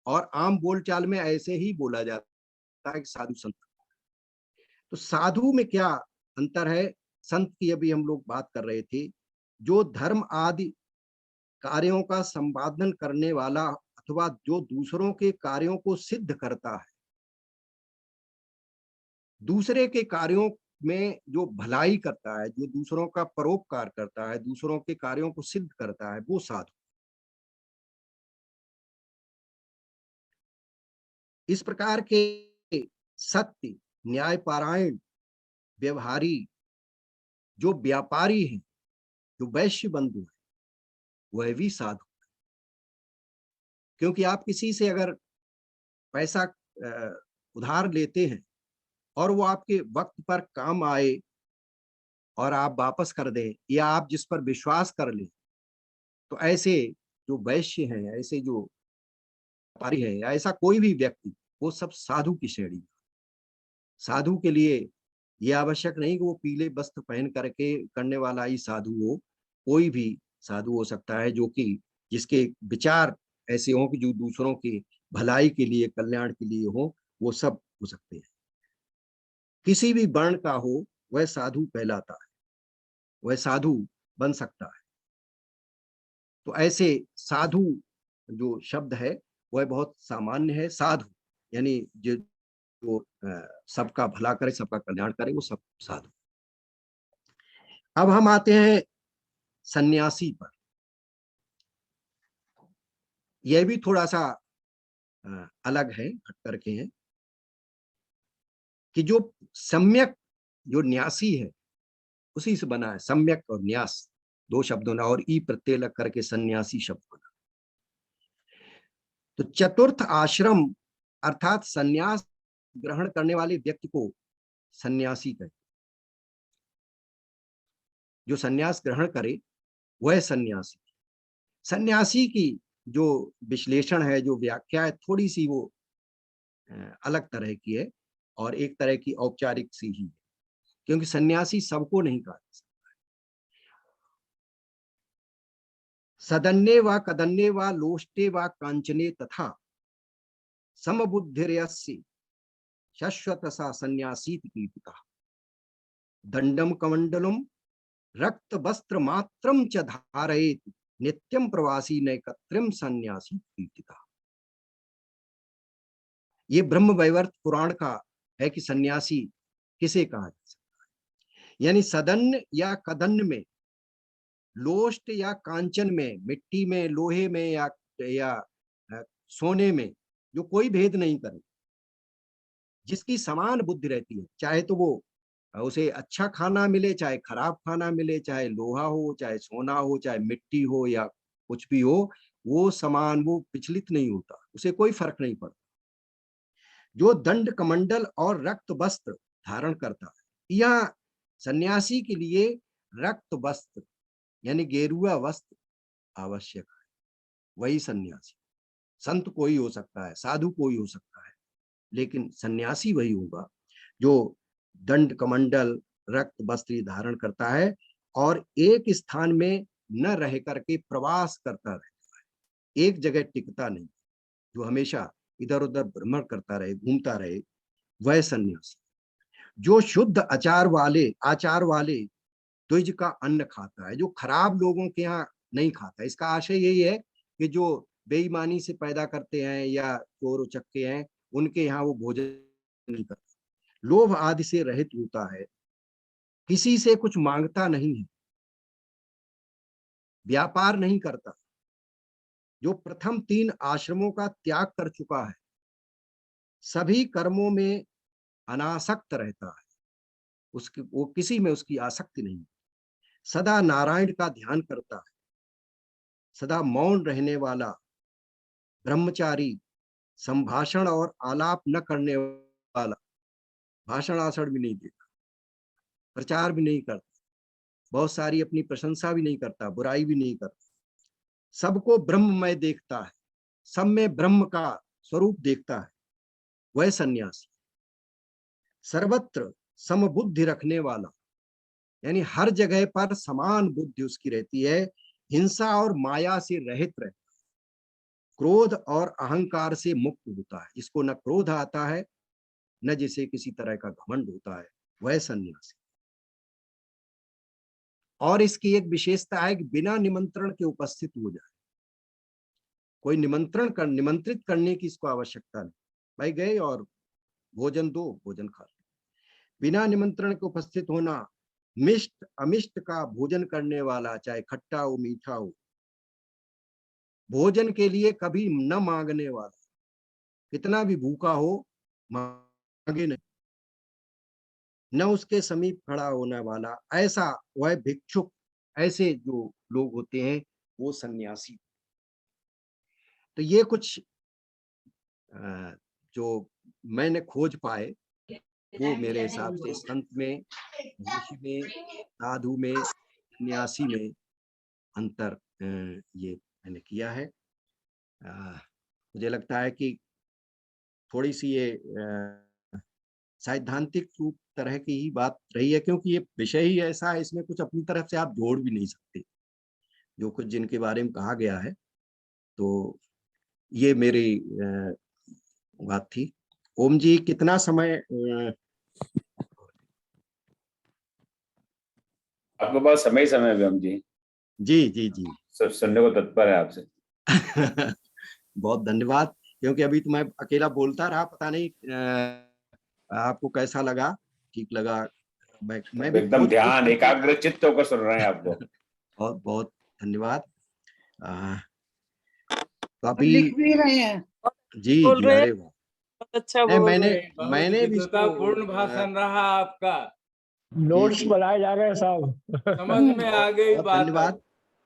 और आम बोलचाल में ऐसे ही बोला जाता है कि साधु संत। तो साधु में क्या अंतर है, संत की अभी हम लोग बात कर रहे थे, जो धर्म आदि कार्यों का संपादन करने वाला अथवा जो दूसरों के कार्यों को सिद्ध करता है, दूसरे के कार्यों में जो भलाई करता है, जो दूसरों का परोपकार करता है, दूसरों के कार्यों को सिद्ध करता है, वो साधु। इस प्रकार के सत्य, न्यायपरायण, व्यवहारी जो व्यापारी हैं, जो वैश्य बंधु है, वह भी साधु। क्योंकि आप किसी से अगर पैसा उधार लेते हैं और वो आपके वक्त पर काम आए और आप वापस कर दें, या आप जिस पर विश्वास कर लें, तो ऐसे जो वैश्य हैं, ऐसे जो व्यापारी हैं, या ऐसा कोई भी व्यक्ति, वो सब साधु की श्रेणी में। साधु के लिए ये आवश्यक नहीं कि वो पीले वस्त्र पहन करके करने वाला ही साधु हो। कोई भी साधु हो सकता है जो कि जिसके विचार ऐसे हों कि जो दूसरों की भलाई के लिए, कल्याण के लिए हो, वो सब हो सकते हैं। किसी भी वर्ण का हो, वह साधु कहलाता है, वह साधु बन सकता है। तो ऐसे साधु जो शब्द है वह बहुत सामान्य है। साधु यानी जो सबका भला करे, सबका कल्याण करे, वो सब साधु। अब हम आते हैं सन्यासी पर। यह भी थोड़ा सा अलग है, हट करके है कि जो सम्यक, जो न्यासी है, उसी से बना है। सम्यक और न्यास दो शब्दों ने और ई प्रत्यय लग करके सन्यासी शब्द बना। तो चतुर्थ आश्रम अर्थात सन्यास ग्रहण करने वाले व्यक्ति को सन्यासी कहते। जो सन्यास ग्रहण करे वह सन्यासी। सन्यासी की जो विश्लेषण है, जो व्याख्या है, थोड़ी सी वो अलग तरह की है और एक तरह की औपचारिक सी ही है, क्योंकि सन्यासी सबको नहीं कहा जा सकता। सदन्ये व कदन्ये व लोष्टे व कांचने तथा समबुद्धिर्यस्य शश्वतसा सन्यासीति कीर्तितः दंडम कमंडलम रक्त वस्त्र मात्रम च धारयेत् नित्यम प्रवासी नैकत्र्यम सन्यासी कीर्तितः। ये ब्रह्म वैवर्त पुराण का है कि सन्यासी किसे कहा जा सकता है। यानी सदन्न या कदन्न में, लोष्ट या कांचन में, मिट्टी में, लोहे में या सोने में, जो कोई भेद नहीं करे, जिसकी समान बुद्धि रहती है, चाहे तो वो उसे अच्छा खाना मिले, चाहे खराब खाना मिले, चाहे लोहा हो, चाहे सोना हो, चाहे मिट्टी हो, या कुछ भी हो, वो समान, वो विचलित नहीं होता, उसे कोई फर्क नहीं पड़ता। जो दंड कमंडल और रक्त वस्त्र धारण करता है, यह सन्यासी के लिए रक्त वस्त्र यानी गेरुआ वस्त्र आवश्यक है। वही सन्यासी। संत कोई हो सकता है, साधु कोई हो सकता है, लेकिन सन्यासी वही होगा जो दंड कमंडल रक्त वस्त्र धारण करता है और एक स्थान में न रह करके प्रवास करता रहता है, एक जगह टिकता नहीं, जो हमेशा इधर उधर भ्रमण करता रहे, घूमता रहे, वह सन्यासी। जो शुद्ध आचार वाले द्विज का अन्न खाता है, जो खराब लोगों के यहाँ नहीं खाता। इसका आशय यही है कि जो बेईमानी से पैदा करते हैं या चोर उचक्के हैं, उनके यहाँ वो भोजन नहीं करता। लोभ आदि से रहित होता है, किसी से कुछ मांगता नहीं है, व्यापार नहीं करता। जो प्रथम 3 आश्रमों का त्याग कर चुका है, सभी कर्मों में अनासक्त रहता है, वो किसी में उसकी आसक्ति नहीं, सदा नारायण का ध्यान करता है, सदा मौन रहने वाला, ब्रह्मचारी, संभाषण और आलाप न करने वाला, भाषण आषण भी नहीं देता, प्रचार भी नहीं करता, बहुत सारी अपनी प्रशंसा भी नहीं करता, बुराई भी नहीं करता, सबको ब्रह्ममय देखता है, सब में ब्रह्म का स्वरूप देखता है, वह सन्यासी। सर्वत्र समबुद्धि रखने वाला, यानी हर जगह पर समान बुद्धि उसकी रहती है, हिंसा और माया से रहित रहता है, क्रोध और अहंकार से मुक्त होता है, इसको न क्रोध आता है न जिसे किसी तरह का घमंड होता है, वह सन्यासी। और इसकी एक विशेषता है कि बिना निमंत्रण के उपस्थित हो जाए, कोई निमंत्रित करने की इसको आवश्यकता नहीं, भाई गए और भोजन दो, भोजन खा लो। बिना निमंत्रण के उपस्थित होना, मिष्ट अमिष्ट का भोजन करने वाला, चाहे खट्टा हो मीठा हो, भोजन के लिए कभी न मांगने वाला, कितना भी भूखा हो मांगे नहीं, न उसके समीप खड़ा होने वाला, ऐसा वह भिक्षुक, ऐसे जो लोग होते हैं वो सन्यासी। तो ये कुछ जो मैंने खोज पाए वो मेरे हिसाब से संत में, ऋषि में, साधु में, सन्यासी में अंतर ये मैंने किया है। मुझे लगता है कि थोड़ी सी ये सैद्धांतिक रूप तरह की ही बात रही है, क्योंकि ये विषय ही ऐसा है, इसमें कुछ अपनी तरफ से आप जोड़ भी नहीं सकते, जो कुछ जिनके बारे में कहा गया है। तो ये मेरी बात थी। ओम जी, कितना समय आपके पास समय समय व्योम जी? जी जी जी सब सुनने को तत्पर है आपसे। बहुत धन्यवाद, क्योंकि अभी तो मैं अकेला बोलता रहा, पता नहीं आपको कैसा लगा, ठीक लगा? मैं भी एकदम ध्यान एकाग्र चित्त होकर सुन रहे हैं आपको। बहुत बहुत धन्यवाद। तो अभी लिख भी रहे हैं। जी बोल जी, रहे हैं, अरे वाह, बहुत अच्छा बोल रहे हैं। मैंने भी इसको पूर्ण भाषण रहा आपका, नोट्स बनाए जा रहे हैं साहब। समझ में आ गई बहुत बात। धन्यवाद।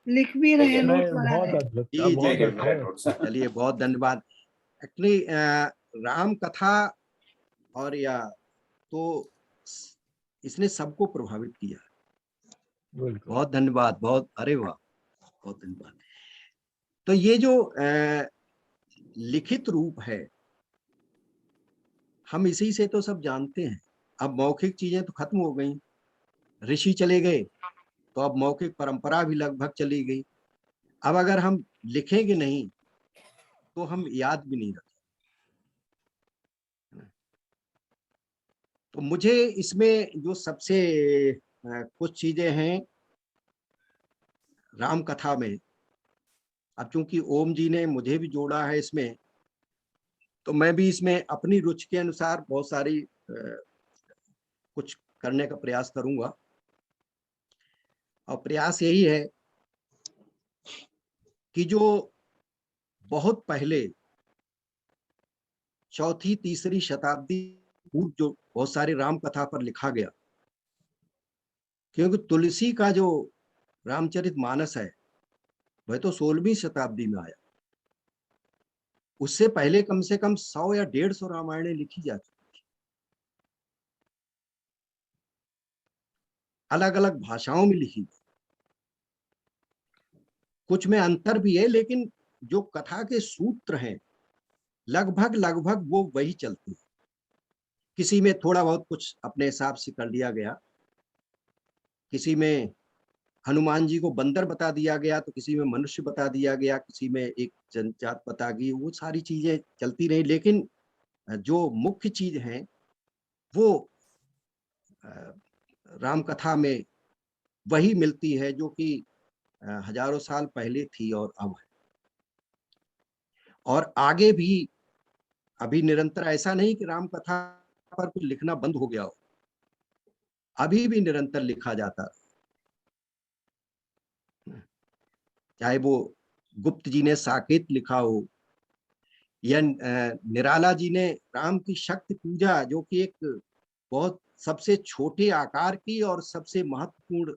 लिख भी रहे हैं, नहीं, नोट बना बहुत रहे हैं। अद्भुत, जी बहुत जी, अद्भुत। चलिए बहुत धन्यवाद। एक्चुअली राम कथा और या तो इसने सबको प्रभावित किया। बहुत धन्यवाद, बहुत, अरे वाह, बहुत धन्यवाद। तो ये जो लिखित रूप है, हम इसी से तो सब जानते हैं। अब मौखिक चीजें तो खत्म हो गई, ऋषि चले गए, तो अब मौखिक परंपरा भी लगभग चली गई। अब अगर हम लिखेंगे नहीं तो हम याद भी नहीं रखेंगे। तो मुझे इसमें जो सबसे कुछ चीजें हैं राम कथा में, अब चूंकि ओम जी ने मुझे भी जोड़ा है इसमें, तो मैं भी इसमें अपनी रुचि के अनुसार बहुत सारी कुछ करने का प्रयास करूंगा। और प्रयास यही है कि जो बहुत पहले चौथी तीसरी शताब्दी पूर्व जो बहुत सारी राम कथा पर लिखा गया, क्योंकि तुलसी का जो रामचरितमानस है वह तो 16वीं शताब्दी में आया, उससे पहले कम से कम 100 या 150 रामायणें लिखी जा चुकी थी, अलग अलग भाषाओं में लिखी गई। कुछ में अंतर भी है, लेकिन जो कथा के सूत्र हैं लगभग लगभग वो वही चलते हैं। किसी में थोड़ा बहुत कुछ अपने हिसाब से कर लिया गया, किसी में हनुमान जी को बंदर बता दिया गया, तो किसी में मनुष्य बता दिया गया, किसी में एक जनजात बता गई, वो सारी चीजें चलती रही। लेकिन जो मुख्य चीज है वो राम कथा में वही मिलती है जो कि हजारों साल पहले थी और अब है, और आगे भी। अभी निरंतर ऐसा नहीं कि राम कथा पर कुछ लिखना बंद हो गया हो, अभी भी निरंतर लिखा जाता है। चाहे वो गुप्त जी ने साकेत लिखा हो, या निराला जी ने राम की शक्ति पूजा, जो कि एक बहुत सबसे छोटे आकार की और सबसे महत्वपूर्ण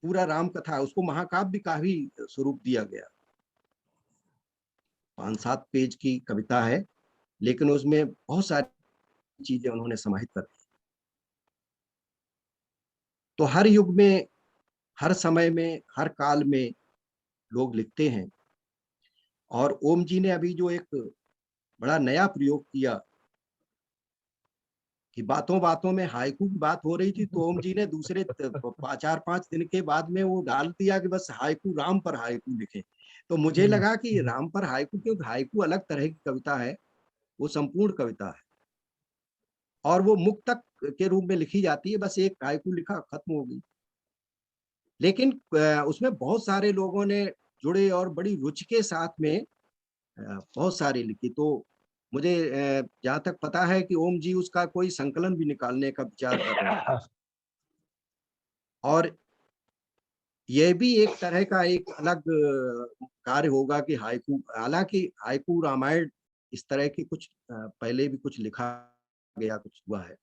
पूरा राम कथा, उसको महाकाव्य भी काफी स्वरूप दिया गया। 5-7 पेज की कविता है, लेकिन उसमें बहुत सारी चीजें उन्होंने समाहित कर दी। तो हर युग में, हर समय में, हर काल में लोग लिखते हैं। और ओम जी ने अभी जो एक बड़ा नया प्रयोग किया कि बातों बातों में हाइकू की बात हो रही थी, तो ओम जी ने दूसरे 4-5 दिन के बाद में वो डाल दिया कि बस हाइकू, राम पर हाइकू लिखे। तो मुझे लगा कि राम पर हाइकू, क्योंकि हाइकू अलग तरह की कविता है, वो संपूर्ण कविता है और वो मुक्तक के रूप में लिखी जाती है। बस एक हाइकू लिखा, खत्म हो गई। लेकिन उसमें बहुत सारे लोगों ने जुड़े और बड़ी रुचि के साथ में बहुत सारी लिखी। तो मुझे जहाँ तक पता है कि ओम जी उसका कोई संकलन भी निकालने का विचार कर रहे हैं, और यह भी एक तरह का एक अलग कार्य होगा कि हाइकू, हालांकि हाइकू रामायण इस तरह की कुछ पहले भी कुछ लिखा गया, कुछ हुआ है,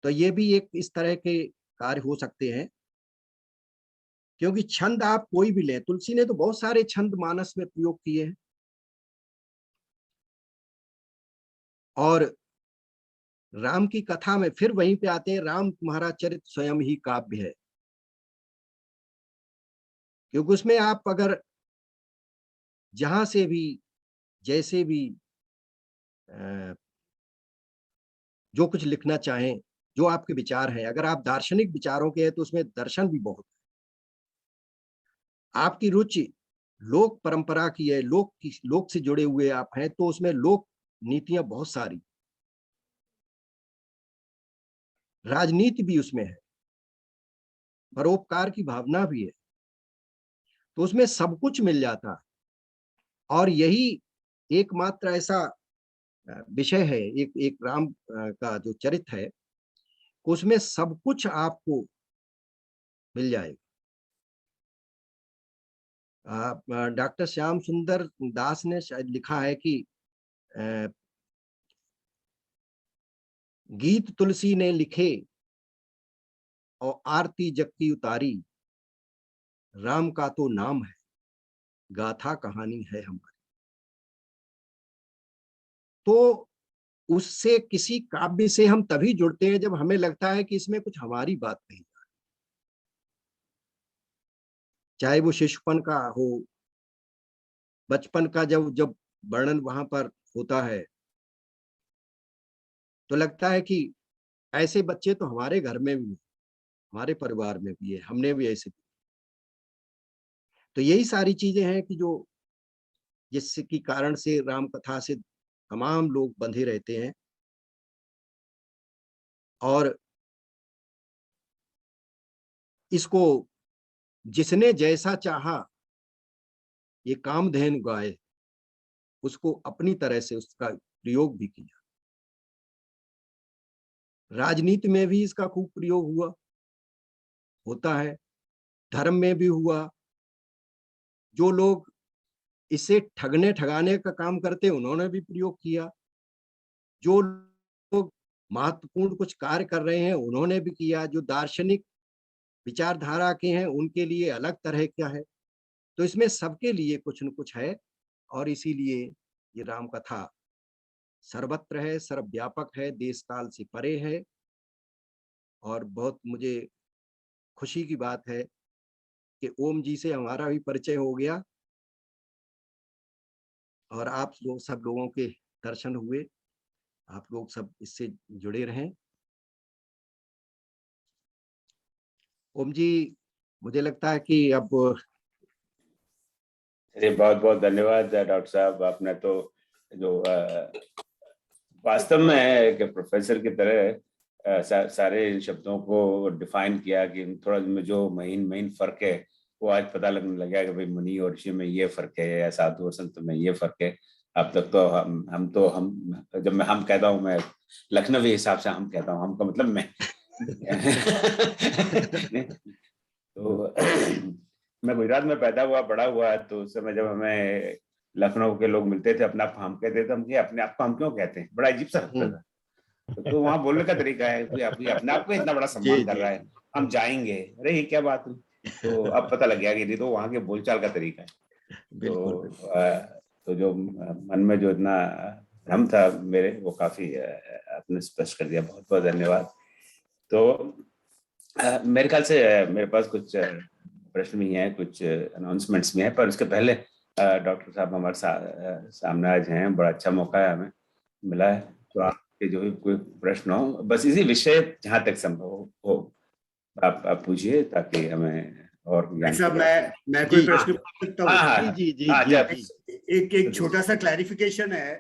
तो ये भी एक इस तरह के कार्य हो सकते हैं। क्योंकि छंद आप कोई भी लें, तुलसी ने तो बहुत सारे छंद मानस में प्रयोग किए हैं, और राम की कथा में फिर वहीं पे आते हैं, राम तुम्हारा चरित स्वयं ही काव्य है। क्योंकि उसमें आप अगर जहां से भी जैसे भी जो कुछ लिखना चाहें, जो आपके विचार हैं, अगर आप दार्शनिक विचारों के हैं तो उसमें दर्शन भी बहुत है। आपकी रुचि लोक परंपरा की है, लोक से जुड़े हुए आप हैं, तो उसमें लोक नीतियां बहुत सारी, राजनीति भी उसमें है, परोपकार की भावना भी है, तो उसमें सब कुछ मिल जाता है। और यही एकमात्र ऐसा विषय है, एक राम का जो चरित्र है, उसमें सब कुछ आपको मिल जाएगा। डॉक्टर श्याम सुंदर दास ने शायद लिखा है कि गीत तुलसी ने लिखे और आरती जग की उतारी, राम का तो नाम है, गाथा कहानी है हमारी। तो उससे, किसी काव्य से हम तभी जुड़ते हैं जब हमें लगता है कि इसमें कुछ हमारी बात कही जा रही, चाहे वो शिशुपन का हो, बचपन का जब वर्णन वहां पर होता है, तो लगता है कि ऐसे बच्चे तो हमारे घर में भी, हमारे परिवार में भी है, हमने भी ऐसे। तो यही सारी चीजें हैं कि जो जिसके कारण से राम कथा से तमाम लोग बंधे रहते हैं। और इसको जिसने जैसा चाहा ये कामधेनु गाए, उसको अपनी तरह से उसका प्रयोग भी किया। राजनीति में भी इसका खूब प्रयोग हुआ, होता है, धर्म में भी हुआ। जो लोग इसे ठगने ठगाने का काम करते उन्होंने भी प्रयोग किया, जो लोग महत्वपूर्ण कुछ कार्य कर रहे हैं उन्होंने भी किया, जो दार्शनिक विचारधारा के हैं उनके लिए अलग तरह का है। तो इसमें सबके लिए कुछ न कुछ है, और इसीलिए ये राम कथा सर्वत्र है, सर्वव्यापक है, देश काल से परे है। और बहुत मुझे खुशी की बात है कि ओम जी से हमारा भी परिचय हो गया और आप लोग सब लोगों के दर्शन हुए, आप लोग सब इससे जुड़े रहें। ओम जी, मुझे लगता है कि अब बहुत बहुत धन्यवाद डॉक्टर साहब। आपने तो जो वास्तव में है कि प्रोफेसर की तरह सारे शब्दों को डिफाइन किया कि थोड़ा जो महीन फर्क है वो आज पता लगने लगा कि भाई मुनि और ऋषि में ये फर्क है, या साधु और संत में ये फर्क है। अब तक तो हम जब मैं हम कहता हूँ, मैं लखनवी हिसाब से हम कहता हूँ, हम का मतलब मैं तो मैं गुजरात में पैदा हुआ बड़ा हुआ, तो उस समय जब हमें लखनऊ के लोग मिलते थे अपने आप हम कहते थे, हम अपने आप को हम क्यों कहते हैं, बड़ा अजीब सा लगता था। तो वहाँ बोलने का तरीका है, कोई अपने आप को इतना बड़ा सम्मान कर रहा है, हम जाएंगे, अरे ये क्या बात हुई। तो अब पता लग गया कि तो वहाँ के बोलचाल का तरीका है। तो जो मन में जो इतना भ्रम था मेरे, वो काफी आपने स्पष्ट कर दिया। बहुत बहुत धन्यवाद। तो मेरे ख्याल से मेरे पास कुछ प्रश्न भी हैं, कुछ अनाउंसमेंट्स भी हैं, पर उसके पहले डॉक्टर साहब हमारे सामने आज हैं, बड़ा अच्छा मौका है हमें मिला है। तो आपके जो भी कोई प्रश्न हो, बस इसी विषय जहाँ तक संभव हो आप पूछिए, ताकि हमें और साहब मैं कोई प्रश्न पूछ सकता हूँ? एक छोटा सा क्लैरिफिकेशन है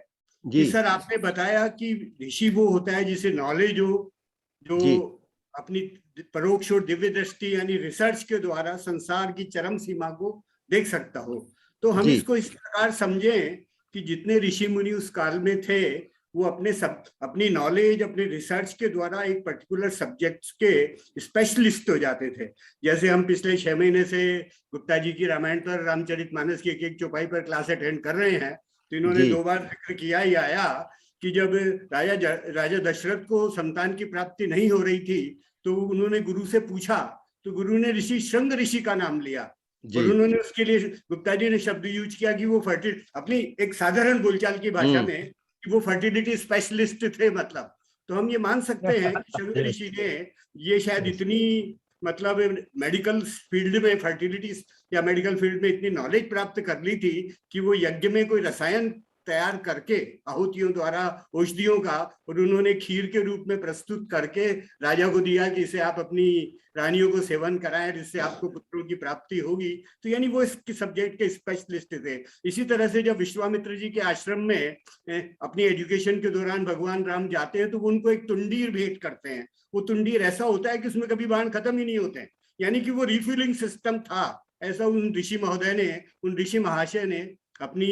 कि सर आपने बताया कि ऋषि वो होता है जिसे नॉलेज हो, जो अपनी परोक्ष और दिव्य दृष्टि यानी रिसर्च के द्वारा संसार की चरम सीमा को देख सकता हो। तो हम इसको इस प्रकार समझें कि जितने ऋषि मुनि उस काल में थे वो अपनी नॉलेज, अपने रिसर्च के द्वारा एक पर्टिकुलर सब्जेक्ट्स के स्पेशलिस्ट हो जाते थे। जैसे हम पिछले 6 महीने से गुप्ता जी की रामायण पर, रामचरितमानस की एक चौपाई पर क्लास अटेंड कर रहे हैं, तो इन्होंने 2 बार जिक्र किया ही आया कि जब राजा दशरथ को संतान की प्राप्ति नहीं हो रही थी तो उन्होंने गुरु से पूछा, तो गुरु ने ऋषि शृंग ऋषि का नाम लिया और उन्होंने उसके लिए गुप्ता जी ने शब्द यूज किया कि वो अपनी एक साधारण बोलचाल की भाषा में कि वो फर्टिलिटी स्पेशलिस्ट थे। मतलब तो हम ये मान सकते हैं कि शृंग ऋषि ने ये शायद इतनी मतलब मेडिकल फील्ड में फर्टिलिटी या मेडिकल फील्ड में इतनी नॉलेज प्राप्त कर ली थी कि वो यज्ञ में कोई रसायन तैयार करके आहुतियों द्वारा औषधियों का, और उन्होंने खीर के रूप में प्रस्तुत करके राजा को दिया कि इसे आप अपनी रानियों को सेवन कराएं जिससे आपको पुत्रों की प्राप्ति होगी। तो यानी वो इस सब्जेक्ट के स्पेशलिस्ट थे। इसी तरह से जब विश्वामित्र जी के आश्रम में अपनी एजुकेशन के दौरान भगवान राम जाते हैं तो वो उनको एक तुंडीर भेंट करते हैं। वो तुंडीर ऐसा होता है कि उसमें कभी बाण खत्म ही नहीं होते हैं, यानी कि वो रिफिलिंग सिस्टम था। ऐसा उन ऋषि महोदय ने, उन ऋषि महाशय ने अपनी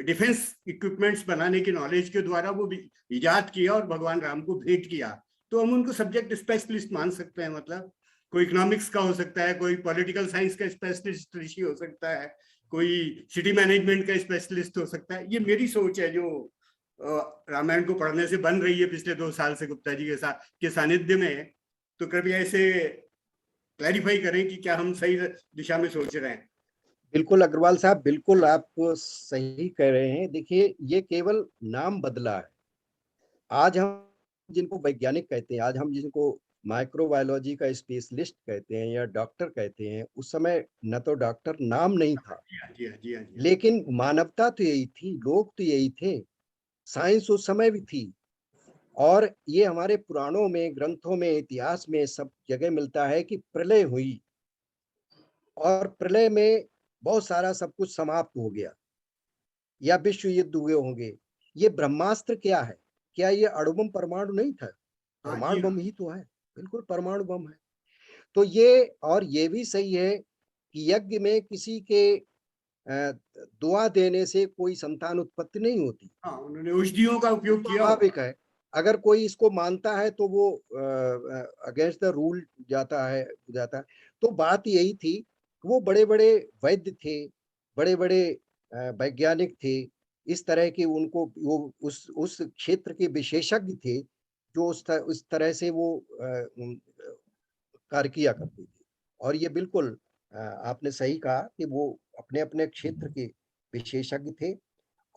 डिफेंस इक्विपमेंट्स बनाने की नॉलेज के द्वारा वो इजाद किया और भगवान राम को भेंट किया। तो हम उनको सब्जेक्ट स्पेशलिस्ट मान सकते हैं। मतलब कोई इकोनॉमिक्स का हो सकता है, कोई पॉलिटिकल साइंस का स्पेशलिस्ट ऋषि हो सकता है, कोई सिटी मैनेजमेंट का स्पेशलिस्ट हो सकता है। ये मेरी सोच है जो रामायण को पढ़ने से बन रही है पिछले 2 साल से गुप्ता जी के सानिध्य में। तो कृपया इसे क्लैरिफाई करें कि क्या हम सही दिशा में सोच रहे हैं। बिल्कुल अग्रवाल साहब, बिल्कुल आप सही कह रहे हैं। देखिए, ये केवल नाम बदला है। आज हम जिनको वैज्ञानिक कहते हैं, आज हम जिनको माइक्रोबायोलॉजी का स्पेशलिस्ट कहते हैं या डॉक्टर कहते हैं, उस समय न तो डॉक्टर नाम नहीं था, लेकिन मानवता तो यही थी, लोग तो यही थे, साइंस उस समय भी थी। और ये हमारे पुराणों में, ग्रंथों में, इतिहास में सब जगह मिलता है कि प्रलय हुई और प्रलय में बहुत सारा सब कुछ समाप्त हो गया या विश्व युद्ध हुए होंगे। ये ब्रह्मास्त्र क्या है? क्या ये अणुबम परमाणु नहीं था? परमाणु बम ही तो है, बिल्कुल परमाणु बम है। तो ये, और ये भी सही है कि यज्ञ में किसी के दुआ देने से कोई संतान उत्पत्ति नहीं होती। उन्होंने औषधियों का उपयोग किया। स्वाभाविक है, अगर कोई इसको मानता है तो वो अगेंस्ट द रूल जाता है। तो बात यही थी, वो बड़े बड़े वैद्य थे, बड़े बड़े वैज्ञानिक थे, इस तरह के उनको वो उस क्षेत्र के विशेषज्ञ थे जो उस तरह से वो कार्य किया करते थे। और ये बिल्कुल आपने सही कहा कि वो अपने अपने क्षेत्र के विशेषज्ञ थे।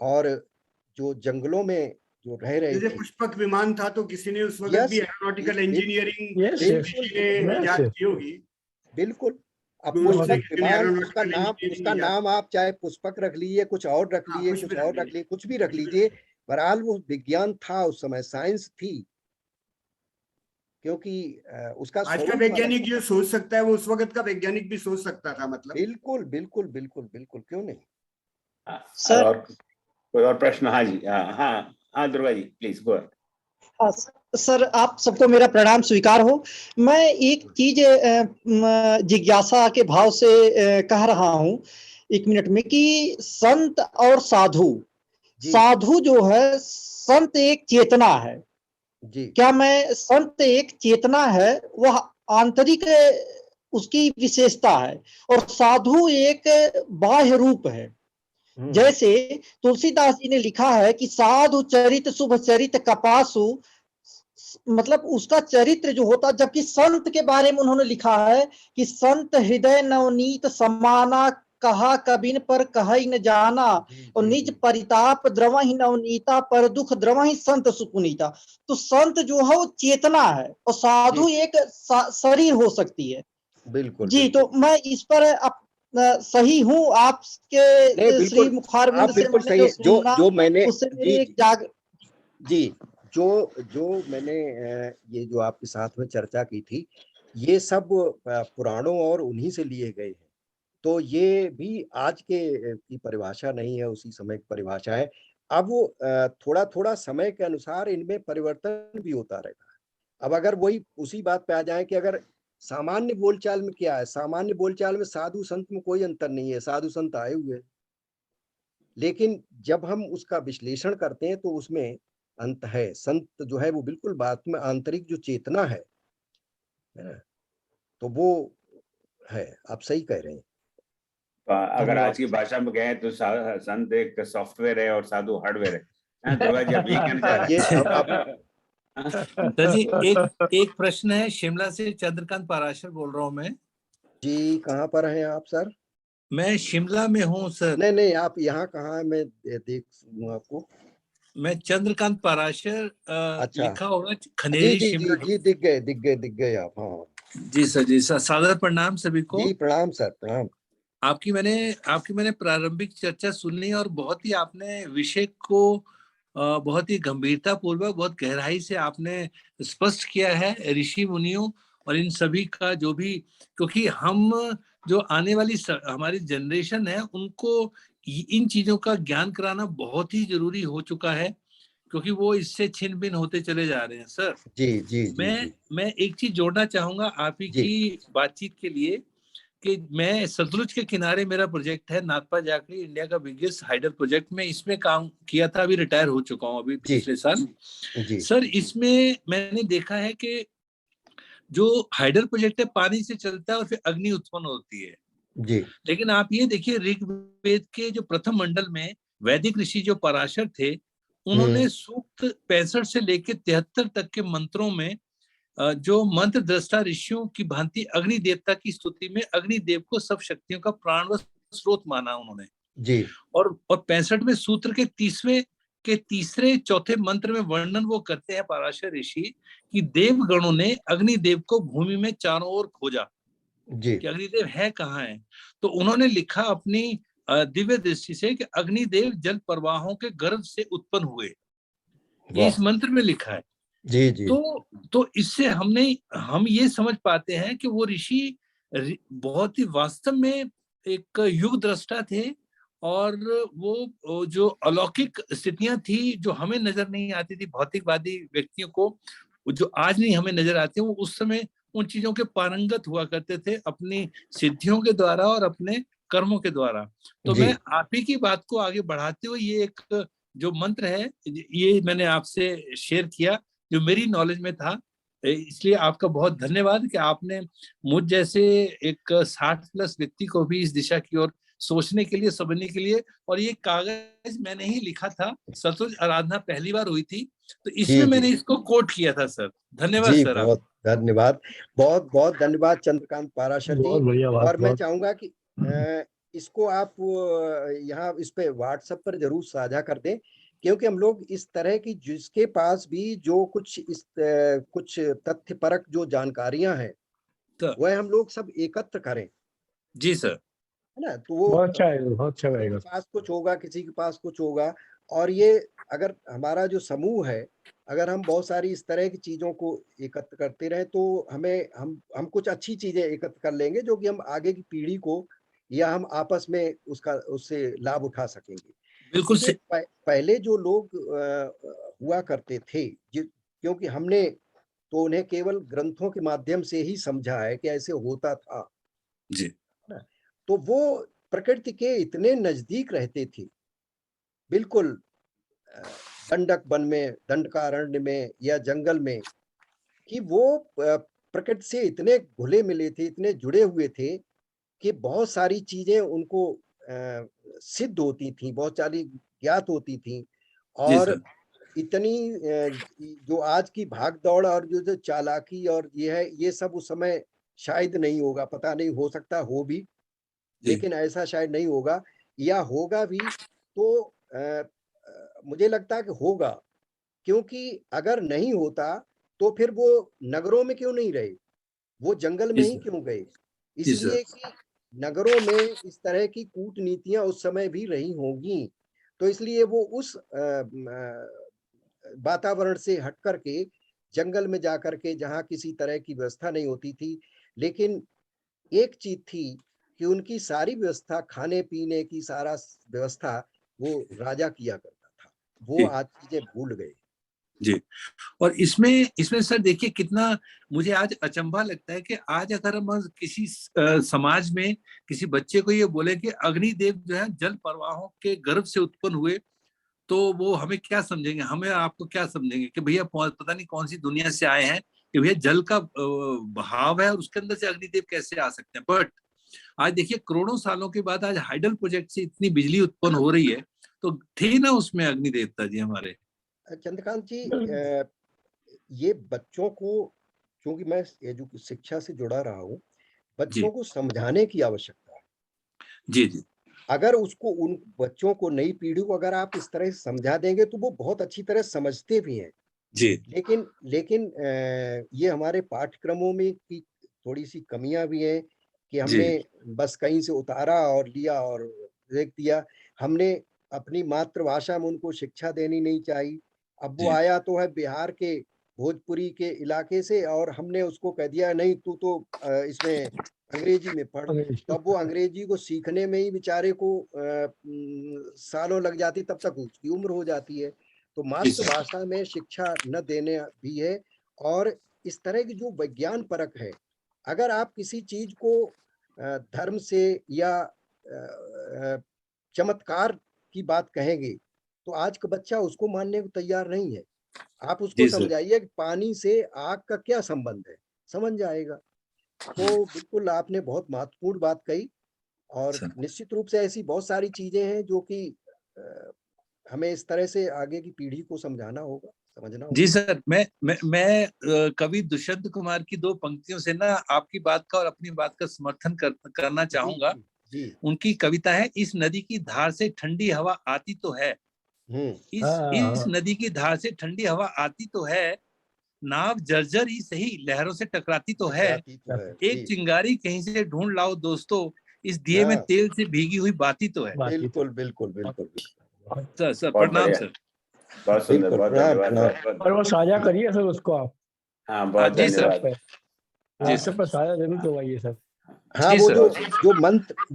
और जो जंगलों में जो रह रहे थे, पुष्पक विमान था तो किसी ने उस वक्त भी एरोनॉटिकल इंजीनियरिंग इजाद की होगी। बिल्कुल। अब पुष्पक विमान, उसका नाम आप चाहे पुष्पक रख लीजिए, कुछ और रख लीजिए, कुछ और रख लीजिए, कुछ भी रख लीजिए, बहरहाल वो विज्ञान था उस समय, साइंस थी। क्योंकि उसका आज का वैज्ञानिक जो सोच सकता है वो उस वक्त का वैज्ञानिक भी सोच सकता था। मतलब बिल्कुल बिल्कुल बिल्कुल बिल्कुल, क्यों नहीं। सर और कोई और प्रश्न? हाँ जी, हाँ दुर्गा जी प्लीज गो। हाँ सर, आप सबको मेरा प्रणाम स्वीकार हो। मैं एक चीज जिज्ञासा के भाव से कह रहा हूँ 1 मिनट में कि संत और साधु जो है, संत एक चेतना है जी। क्या मैं संत एक चेतना है, वह आंतरिक उसकी विशेषता है, और साधु एक बाह्य रूप है। जैसे तुलसीदास जी ने लिखा है कि साधु चरित शुभ चरित कपासु, मतलब उसका चरित्र जो होता, जबकि संत के बारे में उन्होंने लिखा है कि संत हृदय नवनीत समाना, कहा कबिन पर कहि न जाना, और निज परिताप द्रवहि नवनीता, पर दुख द्रवहि संत सुपुनीता। तो संत जो है वो चेतना है और साधु एक शरीर हो सकती है। बिल्कुल जी, तो मैं इस पर सही हूँ आपके श्री मुखारविंद से मैंने जो मैंने उससे मेरी एक जी, जो मैंने ये जो आपके साथ में चर्चा की थी, ये सब पुराणों और उन्हीं से लिए गए हैं। तो ये भी आज के की परिभाषा नहीं है, उसी समय की परिभाषा है। अब वो थोड़ा थोड़ा समय के अनुसार इनमें परिवर्तन भी होता रहता है। अब अगर वही उसी बात पे आ जाए कि अगर सामान्य बोलचाल में क्या है, सामान्य बोलचाल में साधु संत में कोई अंतर नहीं है, साधु संत आए हुए हैं। लेकिन जब हम उसका विश्लेषण करते हैं तो उसमें अंत है। संत जो है वो बिल्कुल बात में आंतरिक जो चेतना है ना, तो वो है। आप सही कह रहे हैं। अगर आज की भाषा में कहें तो संत एक सॉफ्टवेयर है और साधु हार्डवेयर है। दुर्गा जी, अब ये कहना चाह रहे ये हैं? सर जी, एक प्रश्न है। शिमला से चंद्रकांत पाराशर बोल रहा हूँ मैं। जी, कहाँ पर हैं आप सर? मैं शिमला में हूँ सर। नहीं नहीं, आप यहाँ कहाँ है, मैं देख लूं आपको। मैं चंद्रकांत पाराशर, अच्छा, लिखा होगा जी खनेरी जी जी शिमला। जी, दिख गए आप। हाँ जी सर, सादर प्रणाम सभी को। जी, प्रणाम सर, प्रणाम। आपकी मैंने प्रारंभिक चर्चा सुनी और बहुत ही आपने विषय को बहुत ही गंभीरता पूर्वक, बहुत गहराई से आपने स्पष्ट किया है ऋषि मुनियों और इन सभी का जो भी, क्योंकि हम जो आने वाली हमारी जनरेशन है उनको इन चीजों का ज्ञान कराना बहुत ही जरूरी हो चुका है, क्योंकि वो इससे छिन भिन होते चले जा रहे हैं। सर, जी जी जी जी मैं एक चीज जोड़ना चाहूंगा आप ही जी की बातचीत के लिए कि मैं सतलुज के किनारे, मेरा प्रोजेक्ट है नाथपा जाखड़ी, इंडिया का बिगेस्ट हाइडल प्रोजेक्ट में इसमें काम किया था। अभी रिटायर हो चुका हूँ अभी जी पिछले साल। जी सर, इसमें मैंने देखा है कि जो हाइडल प्रोजेक्ट है पानी से चलता है और फिर अग्नि उत्पन्न होती है। जी लेकिन आप ये देखिए, ऋग्वेद के जो प्रथम मंडल में वैदिक ऋषि जो पराशर थे, उन्होंने सूक्त 65 से लेकर 73 तक के मंत्रों में जो मंत्र दृष्टा ऋषियों की भांति अग्नि देवता की स्तुति में अग्निदेव को सब शक्तियों का प्राण व स्रोत माना उन्होंने। जी और 65वें सूत्र के तीसरे चौथे मंत्र में वर्णन वो करते हैं पराशर ऋषि कि देवगणों ने अग्निदेव को भूमि में चारों ओर खोजा जी कि अग्निदेव है कहाँ है। तो उन्होंने लिखा अपनी दिव्य दृष्टि से कि अग्निदेव जल प्रवाहों के गर्भ से उत्पन्न हुए। ये इस मंत्र में लिखा है। जी जी तो इससे हम ये समझ पाते हैं कि वो ऋषि बहुत ही वास्तव में एक युग दृष्टा थे, और वो जो अलौकिक स्थितियां थी जो हमें नजर नहीं आती थी भौतिकवादी व्यक्तियों को, जो आज नहीं हमें नजर आती, वो उस समय उन चीजों के पारंगत हुआ करते थे अपनी सिद्धियों के द्वारा और अपने कर्मों के द्वारा। तो जी मैं आप ही की बात को आगे बढ़ाते हुए ये एक जो मंत्र है ये मैंने आपसे शेयर किया जो मेरी नॉलेज में था। इसलिए आपका बहुत धन्यवाद कि आपने मुझ जैसे एक 60+ व्यक्ति को भी इस दिशा की ओर सोचने के लिए, समझने के लिए, और ये कागज मैंने ही लिखा था। सतलुज आराधना पहली बार हुई थी तो इसमें जी मैंने इसको कोट किया था सर। धन्यवाद जी, सर। आप बहुत धन्यवाद, बहुत बहुत धन्यवाद चंद्रकांत पाराशर जी। बहुत बढ़िया बात। और मैं चाहूंगा कि इसको आप यहाँ इस पे व्हाट्सएप पर जरूर साझा कर दें, क्योंकि हम लोग इस तरह की, जिसके पास भी जो कुछ तथ्यपरक जो जानकारियां हैं वह हम लोग सब एकत्र करें, जी सर। है ना। तो वो बहुत अच्छा है, बहुत अच्छा किसी के रहेगा। पास कुछ होगा, किसी के पास कुछ होगा, और ये अगर हमारा जो समूह है, अगर हम बहुत सारी इस तरह की चीजों को एकत्र करते रहे तो हम कुछ अच्छी चीजें एकत्र कर लेंगे जो कि हम आगे की पीढ़ी को या हम आपस में उससे लाभ उठा सकेंगे। बिल्कुल देखिए, पहले जो लोग हुआ करते थे, क्योंकि हमने तो उन्हें केवल ग्रंथों के माध्यम से ही समझा है कि ऐसे होता था जी। तो वो प्रकृति के इतने नजदीक रहते थे, बिल्कुल दंडक वन में, दंडकारण्य में या जंगल में, कि वो प्रकृति से इतने घुले मिले थे, इतने जुड़े हुए थे कि बहुत सारी चीजें उनको सिद्ध होती थी, बहुत सारी ज्ञात होती थी। जी और सर। इतनी जो आज की भाग दौड़ और जो चालाकी और ये है, ये सब उस समय शायद नहीं होगा, पता नहीं, हो सकता हो भी, लेकिन ऐसा शायद नहीं होगा, या होगा भी तो मुझे लगता है कि होगा, क्योंकि अगर नहीं होता तो फिर वो नगरों में क्यों नहीं रहे, वो जंगल में ही क्यों गए। जी सर। इसलिए कि नगरों में इस तरह की कूटनीतियां उस समय भी रही होंगी, तो इसलिए वो उस वातावरण से हट करके जंगल में जाकर के, जहाँ किसी तरह की व्यवस्था नहीं होती थी, लेकिन एक चीज थी कि उनकी सारी व्यवस्था, खाने पीने की सारा व्यवस्था वो राजा किया करता था। वो आज चीजें भूल गए। जी। और इसमें इसमें सर देखिए कितना मुझे आज अचंभा लगता है कि आज अगर हम किसी समाज में किसी बच्चे को ये बोले कि अग्निदेव जो है जल प्रवाहों के गर्भ से उत्पन्न हुए, तो वो हमें क्या समझेंगे, हमें आपको क्या समझेंगे कि भैया पता नहीं कौन सी दुनिया से आए हैं कि भैया जल का बहाव है और उसके अंदर से अग्निदेव कैसे आ सकते हैं। बट आज देखिए करोड़ों सालों के बाद आज हाइडल प्रोजेक्ट से इतनी बिजली उत्पन्न हो रही है, तो थे ना उसमें अग्निदेवता जी हमारे। चंद्रकांत जी, ये बच्चों को, क्योंकि मैं शिक्षा से जुड़ा रहा हूँ, बच्चों को समझाने की आवश्यकता है। जी जी। अगर उसको, उन बच्चों को, नई पीढ़ी को अगर आप इस तरह से समझा देंगे तो वो बहुत अच्छी तरह समझते भी हैं। जी। लेकिन ये हमारे पाठ्यक्रमों में की थोड़ी सी कमियां भी हैं कि हमने बस कहीं से उतारा और लिया और देख दिया। हमने अपनी मातृभाषा में उनको शिक्षा देनी नहीं चाहिए। अब वो आया तो है बिहार के भोजपुरी के इलाके से और हमने उसको कह दिया नहीं तू तो इसमें अंग्रेजी में पढ़। तो अब वो अंग्रेजी को सीखने में ही बेचारे को सालों लग जाती, तब तक उसकी उम्र हो जाती है। तो मातृभाषा में शिक्षा न देने भी है। और इस तरह की जो विज्ञान परक है, अगर आप किसी चीज को धर्म से या चमत्कार की बात कहेंगे तो आज का बच्चा उसको मानने को तैयार नहीं है। आप उसको समझाइए कि पानी से आग का क्या संबंध है, समझ जाएगा। तो बिल्कुल आपने बहुत महत्वपूर्ण बात कही और निश्चित रूप से ऐसी बहुत सारी चीजें हैं जो कि हमें इस तरह से आगे की पीढ़ी को समझाना होगा, समझना होगा। जी सर, मैं कवि दुष्यंत कुमार की दो पंक्तियों से ना आपकी बात का और अपनी बात का समर्थन करना चाहूंगा। जी। उनकी कविता है, इस नदी की धार से ठंडी हवा आती तो है, इस नदी की धार से ठंडी हवा आती तो है, नाव जर्जर ही सही लहरों से टकराती तो है, एक चिंगारी कहीं से ढूंढ लाओ दोस्तों, इस दिए में तेल से भीगी हुई बाती तो है। बिल्कुल बिल्कुल बिल्कुल। सर प्रणाम सर। बहुत सुंदर, बहुत धन्यवाद। और वो साझा करिए सर उसको आप। हाँ बहुत धन्यवाद। जी सर, पर साझा जरूर करवाइए सर। हाँ, वो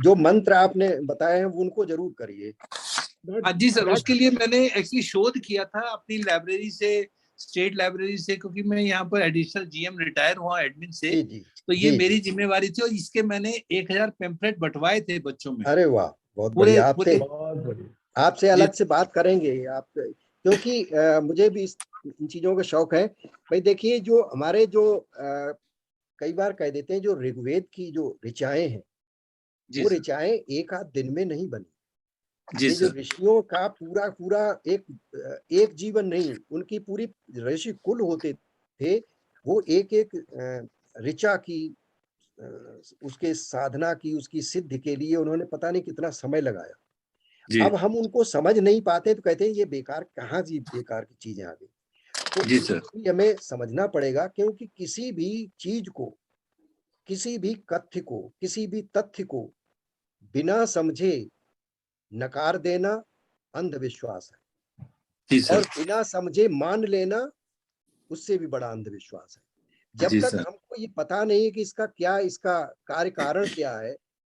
जो मंत्र आपने बताए हैं उनको जरूर करिए। जी सर, उसके लिए मैंने एक्चुअली शोध किया था अपनी लाइब्रेरी से, स्टेट लाइब्रेरी से, क्योंकि मैं यहाँ पर एडिशनल जीएम रिटायर हुआ एडमिन से। तो ये मेरी जिम्मेवारी थी और इसके मैंने 1000 पेम्पलेट बंटवाए थे बच्चों में। अरे वाह, बहुत बढ़िया। आपसे अलग से बात करेंगे आप, क्योंकि मुझे भी इन चीजों का शौक है। भाई देखिए, जो हमारे जो कई बार कह देते हैं, जो ऋग्वेद की जो ऋचाएं हैं, वो ऋचाएं एक आध दिन में नहीं बनी। ये जो ऋषियों का पूरा एक जीवन नहीं, उनकी पूरी ऋषि कुल होते थे, वो एक ऋचा की, उसके साधना की, उसकी सिद्धि के लिए उन्होंने पता नहीं कितना समय लगाया। अब हम उनको समझ नहीं पाते तो कहते हैं ये बेकार, कहाँ जी बेकार की चीजें आ गई। तो हमें समझना पड़ेगा, क्योंकि किसी भी चीज को, किसी भी कथ्य को, किसी भी तथ्य को बिना समझे नकार देना अंधविश्वास है, और बिना समझे मान लेना उससे भी बड़ा अंधविश्वास है। जब तक हमको ये पता नहीं कि इसका क्या, इसका कार्य कारण क्या है,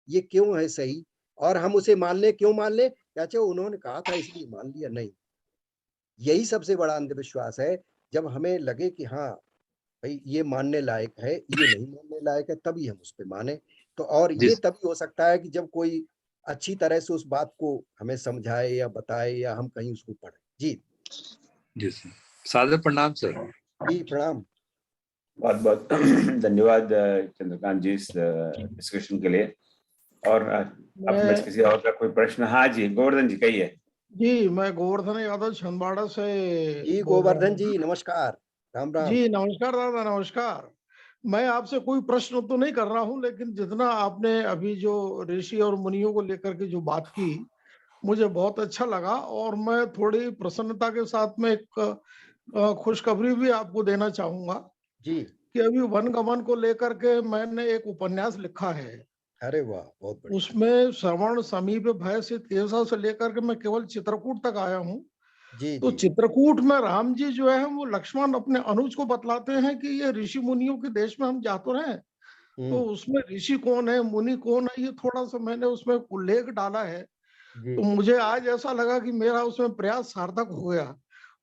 ये क्यों है सही, और हम उसे मान ले, क्यों मान ले, चाहे उन्होंने कहा था इसलिए मान लिया, नहीं। यही सबसे बड़ा अंधविश्वास है। जब हमें लगे कि हाँ भाई ये मानने लायक है, ये नहीं मानने लायक है, तभी हम उस पर माने। तो और ये तभी हो सकता है कि जब कोई अच्छी तरह से उस बात को हमें समझाए या बताए या हम कहीं उसको पढ़े। जी सर, सादर प्रणाम सर। जी प्रणाम। बहुत बहुत धन्यवाद चंद्रकांत जी इस डिस्कशन के लिए। और अब में किसी और का कोई प्रश्न? हाँ जी, गोवर्धन जी कहिए। जी, मैं गोवर्धन यादव छिंदवाड़ा से। जी गोवर्धन जी नमस्कार, राम राम। जी नमस्कार दादा, नमस्कार। मैं आपसे कोई प्रश्न तो नहीं कर रहा हूं, लेकिन जितना आपने अभी जो ऋषि और मुनियों को लेकर के जो बात की, मुझे बहुत अच्छा लगा। और मैं थोड़ी प्रसन्नता के साथ में एक खुशखबरी भी आपको देना चाहूंगा जी, कि अभी वनगमन को लेकर के मैंने एक उपन्यास लिखा है। अरे वाह, बहुत बढ़िया। उसमें श्रवण, समीप, भय से तेजा से लेकर के मैं केवल चित्रकूट तक आया हूँ। तो चित्रकूट में राम जी जो है वो लक्ष्मण अपने अनुज को बतलाते हैं कि ये ऋषि मुनियों के देश में हम जा तो रहे हैं, तो उसमें ऋषि कौन है, मुनि कौन है, ये थोड़ा सा मैंने उसमें उल्लेख डाला है। तो मुझे आज ऐसा लगा कि मेरा उसमें प्रयास सार्थक हो गया।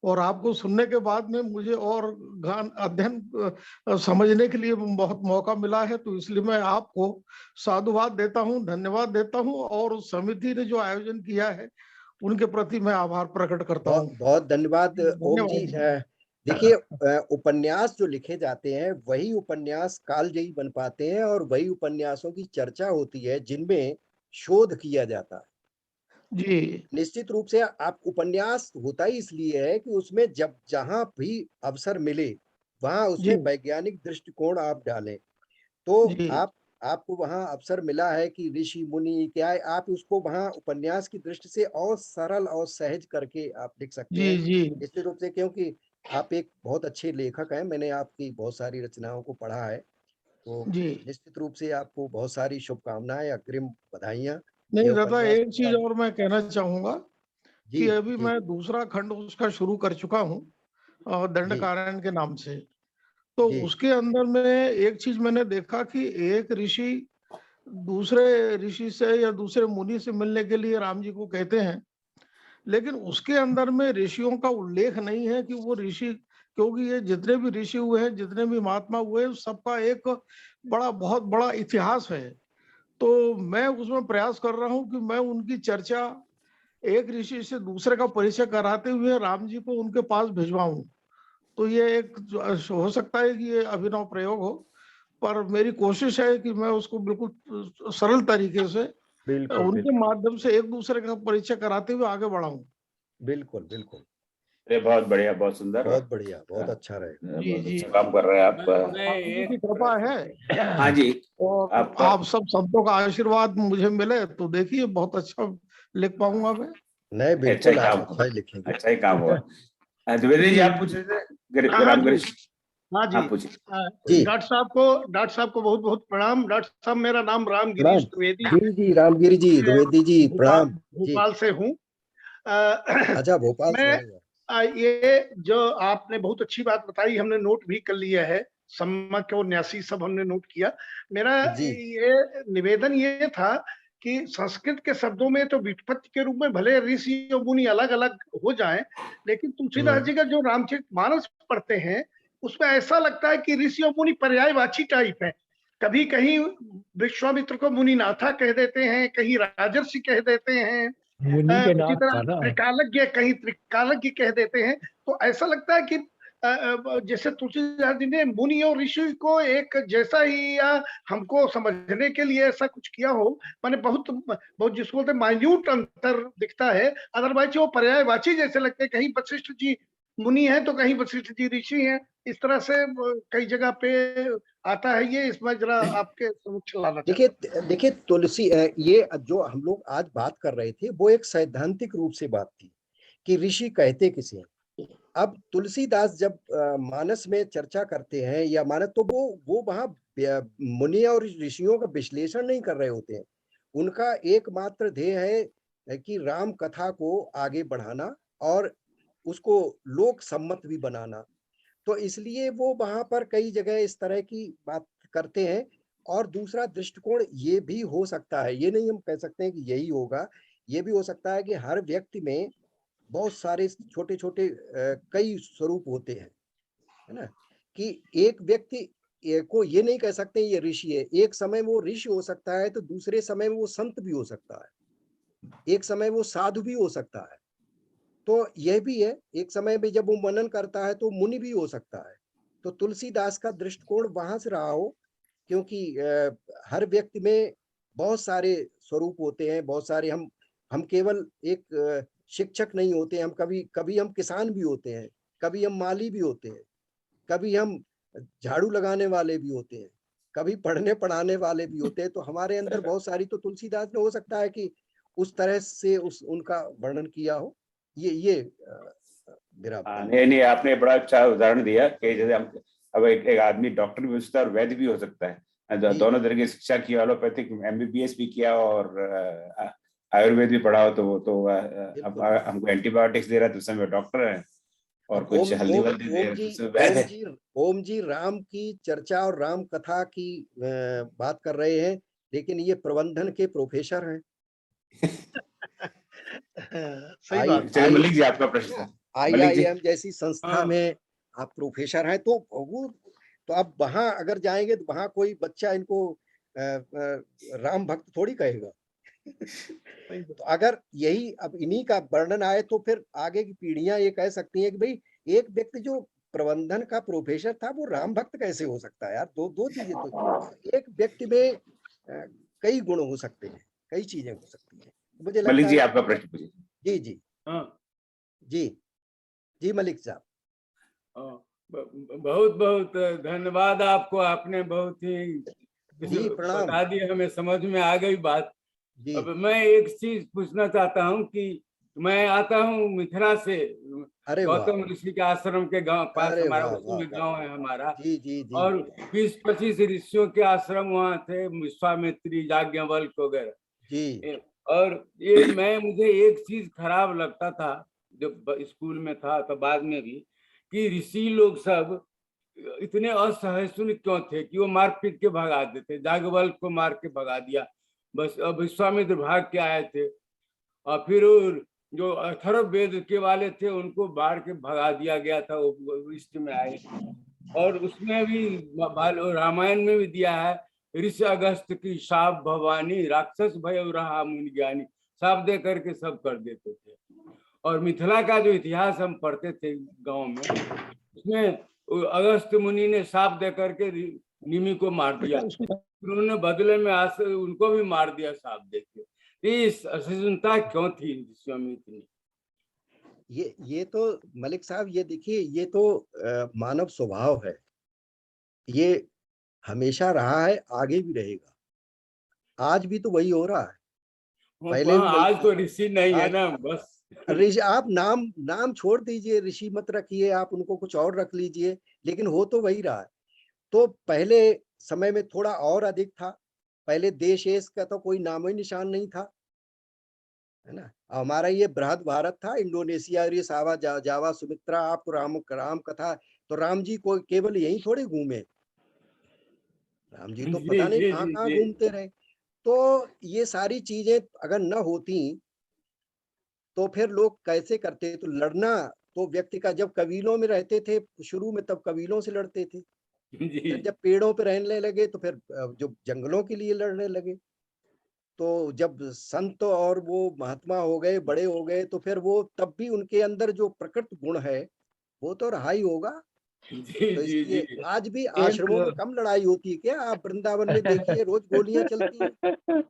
और आपको सुनने के बाद में मुझे और गान अध्ययन समझने के लिए बहुत मौका मिला है। तो इसलिए मैं आपको साधुवाद देता हूँ, धन्यवाद देता हूँ, और उस समिति ने जो आयोजन किया है उनके प्रति मैं आभार प्रकट करता हूँ। बहुत धन्यवाद ओम जी। देखिए, उपन्यास जो लिखे जाते हैं वही उपन्यास कालजयी बन पाते हैं, और वही उपन्यासों की चर्चा होती है जिनमें शोध किया जाता है। जी, निश्चित रूप से आप उपन्यास होता ही इसलिए है कि उसमें जब जहां भी अवसर मिले वहां उसमें वैज्ञानिक दृष्टिकोण आप डालें। तो आपको वहां अवसर मिला है कि ऋषि मुनि क्या है, आप उसको वहां उपन्यास की दृष्टि से और सरल और सहज करके आप लिख सकते हैं। निश्चित रूप से, क्योंकि आप एक बहुत अच्छे लेखक हैं, मैंने आपकी बहुत सारी रचनाओं को पढ़ा है, तो निश्चित रूप से आपको बहुत सारी शुभकामनाएं, अग्रिम बधाइयां। नहीं दादा, एक चीज और मैं कहना चाहूंगा कि अभी मैं दूसरा खंड उसका शुरू कर चुका हूँ दंडकारण्य के नाम से। तो उसके अंदर में एक चीज मैंने देखा कि एक ऋषि दूसरे ऋषि से या दूसरे मुनि से मिलने के लिए राम जी को कहते हैं, लेकिन उसके अंदर में ऋषियों का उल्लेख नहीं है कि वो ऋषि, क्योंकि ये जितने भी ऋषि हुए हैं, जितने भी महात्मा हुए हैं, सबका एक बहुत बड़ा इतिहास है। तो मैं उसमें प्रयास कर रहा हूं कि मैं उनकी चर्चा एक ऋषि से दूसरे का परिचय कराते हुए राम जी को उनके पास भिजवाऊं। तो ये एक हो सकता है कि ये अभिनव प्रयोग हो, पर मेरी कोशिश है कि मैं उसको बिल्कुल सरल तरीके से उनके माध्यम से एक दूसरे का परिचय कराते हुए आगे बढ़ाऊं। बिल्कुल बिल्कुल। अरे बहुत बढ़िया, बहुत सुंदर, बहुत बढ़िया, बहुत अच्छा रहेगा। बहुत अच्छा काम कर रहे हैं आप। आपकी कृपा है। हाँ जी, और आप सब संतों का आशीर्वाद मुझे मिले तो देखिए बहुत अच्छा लिख पाऊंगा मैं। नहीं बिल्कुल, अच्छा ही लिखेंगे, अच्छा ही काम हुआ। द्विवेदी जी आप पूछ रहे थे? हाँ जी, डॉक्टर साहब को बहुत बहुत प्रणाम। डॉक्टर साहब, मेरा नाम रामगिरीश द्विवेदी जी, रामगिरी जी, द्विवेदी जी, प्रणाम। भोपाल से हूँ। अच्छा, भोपाल से हैं। ये जो आपने बहुत अच्छी बात बताई, हमने नोट भी कर लिया है, सम्मक और न्यासी सब हमने नोट किया। मेरा ये निवेदन ये था कि संस्कृत के शब्दों में तो व्युत्पत्ति के रूप में भले ऋषि और मुनि अलग अलग हो जाएं, लेकिन तुलसीदास जी का जो रामचरितमानस पढ़ते हैं उसमें ऐसा लगता है कि ऋषि और मुनि पर्यायवाची टाइप है। कभी कहीं विश्वामित्र को मुनिनाथा कह देते हैं, कहीं राजर्षि कह देते हैं, उसी तरह त्रिकालज्ञ कहीं त्रिकालज्ञ कह देते हैं। तो ऐसा लगता है कि जैसे तुलसीदास जी ने मुनि और ऋषि को एक जैसा ही या हमको समझने के लिए ऐसा कुछ किया हो, माने बहुत जिसको बोलते माइन्यूट अंतर दिखता है, अदरवाइज वो पर्यायवाची जैसे लगते हैं। कहीं वशिष्ठ जी मुनि है तो कहीं वशिष्ठ जी ऋषि हैं, इस तरह से कई जगह पे आता है। ये इसमें जरा आपके समक्ष लाना चाहता हूं। देखिए तुलसी, ये जो हम लोग आज बात कर रहे थे वो एक सैद्धांतिक रूप से बात थी कि ऋषि कहते किसे। अब तुलसीदास जब मानस में चर्चा करते हैं या मानस, तो वो वहां मुनि और ऋषियों का विश्लेषण नहीं कर रहे होते हैं। उनका एकमात्र ध्येय है कि राम कथा को आगे बढ़ाना और उसको लोक सम्मत भी बनाना। तो इसलिए वो वहां पर कई जगह इस तरह की बात करते हैं। और दूसरा दृष्टिकोण ये भी हो सकता है, ये नहीं हम कह सकते हैं कि यही होगा, ये भी हो सकता है कि हर व्यक्ति में बहुत सारे छोटे छोटे कई स्वरूप होते हैं, है ना, कि एक व्यक्ति को ये नहीं कह सकते ये ऋषि है। एक समय वो ऋषि हो सकता है तो दूसरे समय में वो संत भी हो सकता है, एक समय वो साधु भी हो सकता है। तो यह भी है, एक समय में जब वो मनन करता है तो मुनि भी हो सकता है। तो तुलसीदास का दृष्टिकोण वहां से रहा हो, क्योंकि हर व्यक्ति में बहुत सारे स्वरूप होते हैं, बहुत सारे हम केवल एक शिक्षक नहीं होते, हम कभी हम किसान भी होते हैं, कभी हम माली भी होते हैं, कभी हम झाड़ू लगाने वाले भी होते हैं, कभी पढ़ने पढ़ाने वाले भी होते हैं। तो हमारे अंदर बहुत सारी, तो तुलसीदास ने हो सकता है कि उस तरह से उनका वर्णन किया हो। ये मेरा नहीं, आपने बड़ा अच्छा उदाहरण दिया कि जैसे हम अब एक आदमी डॉक्टर भी हो सकता है और वैद्य भी हो सकता है। दोनों तरह की शिक्षा की, एलोपैथिक MBBS भी किया और आयुर्वेद भी पढ़ा हो, तो हमको एंटीबायोटिक्स दे रहा है तो समय डॉक्टर है, और कुछ हल्दी वल्दी दे रहा है। ओम जी राम की चर्चा और राम कथा की बात कर रहे हैं, लेकिन ये प्रबंधन के प्रोफेसर हैं। सही बात। मलिक जी, आपका प्रश्न। IIM जैसी संस्था में आप प्रोफेसर हैं, तो वो तो आप वहां अगर जाएंगे तो वहां कोई बच्चा इनको राम भक्त थोड़ी कहेगा। तो अगर यही अब इन्हीं का वर्णन आए तो फिर आगे की पीढ़ियां ये कह सकती हैं कि भाई एक व्यक्ति जो प्रबंधन का प्रोफेसर था वो राम भक्त कैसे हो सकता है यार। दो चीजें, तो एक व्यक्ति में कई गुण हो सकते हैं, कई चीजें हो सकती हैं। मुझे लगता मलिक जी है आपका प्रश्न पूछिए। जी जी जी जी मलिक साहब। बहुत बहुत धन्यवाद आपको, आपने बहुत ही बता दिया, हमें समझ में आ गई बात। अब मैं एक चीज पूछना चाहता हूँ कि मैं आता हूँ मिथिला से, गौतम ऋषि के आश्रम के गांव पास हमारा, उसी में गांव है हमारा। जी जी जी। और 20-25 ऋषियों के आश्रम वहाँ थे, विश्वामित्री, याज्ञवल्क्य वगैरह जी। और ये मुझे एक चीज खराब लगता था जब स्कूल में था, तो बाद में भी, कि ऋषि लोग सब इतने असहिष्णु क्यों थे कि वो मार पीट के भगा देते। याज्ञवल्क्य को मार के भगा दिया, बस। अब विश्वामित्र भाग के आए थे, और फिर जो अथर्ववेद के वाले थे उनको बाढ़ के भगा दिया गया था, वो इष्ट में आए। और उसमें भी रामायण में भी दिया है, ऋषि अगस्त की शाप भवानी, राक्षस भय रहा मुनि ज्ञानी, शाप दे करके सब कर देते थे। और मिथिला का जो इतिहास हम पढ़ते थे गांव में, उसमें अगस्त मुनि ने शाप दे करके निमि को मार दिया, उन्होंने बदले में उनको भी मार दिया शाप देके। इस असहिष्णुता क्यों थी ऋषियों में इतनी? ये तो मलिक साहब, ये देखिए, ये तो मानव स्वभाव है, ये हमेशा रहा है, आगे भी रहेगा। आज भी तो वही हो रहा है। पहले आज तो ऋषि नहीं है ना, बस ऋषि आप नाम छोड़ दीजिए, ऋषि मत रखिए, आप उनको कुछ और रख लीजिए, लेकिन हो तो वही रहा है। तो पहले समय में थोड़ा और अधिक था, पहले देश का तो कोई नामो निशान नहीं था, है ना। हमारा ये बृहद भारत था, इंडोनेशिया, ये सावा जावा सुमित्रा, आप राम कथा, तो राम जी को केवल यही थोड़े घूमे, राम जी तो पता नहीं कहाँ घूमते रहे। तो ये सारी चीजें अगर न होती तो फिर लोग कैसे करते? तो लड़ना तो व्यक्ति का, जब कबीलों में रहते थे शुरू में, तब कबीलों से लड़ते थे, फिर जब पेड़ों पे रहने लगे तो फिर जो जंगलों के लिए लड़ने लगे, तो जब संत और वो महात्मा हो गए, बड़े हो गए, तो फिर वो तब भी उनके अंदर जो प्रकृत गुण है वो तो रहा ही होगा। तो इसलिए आज भी आश्रमों में कम लड़ाई होती है क्या? आप वृंदावन में देखिए, रोज गोलियां चलती हैं।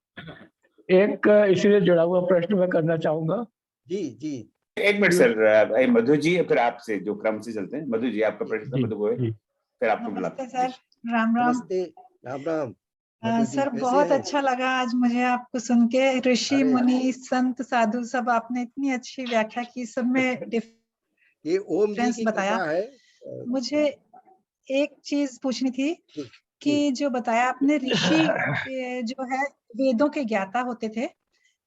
एक इसलिए जुड़ा हुआ प्रश्न मैं करना चाहूंगा। जी जी, एक मिनट सर, मधु जी, फिर आपसे जो क्रम से चलते हैं। मधु जी आपका प्रश्न, मधु गोयल, फिर आपको बुलाते हैं। सर, राम राम। नमस्ते, राम राम। सर बहुत अच्छा लगा आज मुझे आपको सुन के, ऋषि मुनि संत साधु सब आपने इतनी अच्छी व्याख्या की, सब में ये ओम जी की बताया है। मुझे एक चीज पूछनी थी कि जो बताया आपने, ऋषि जो है वेदों के ज्ञाता होते थे,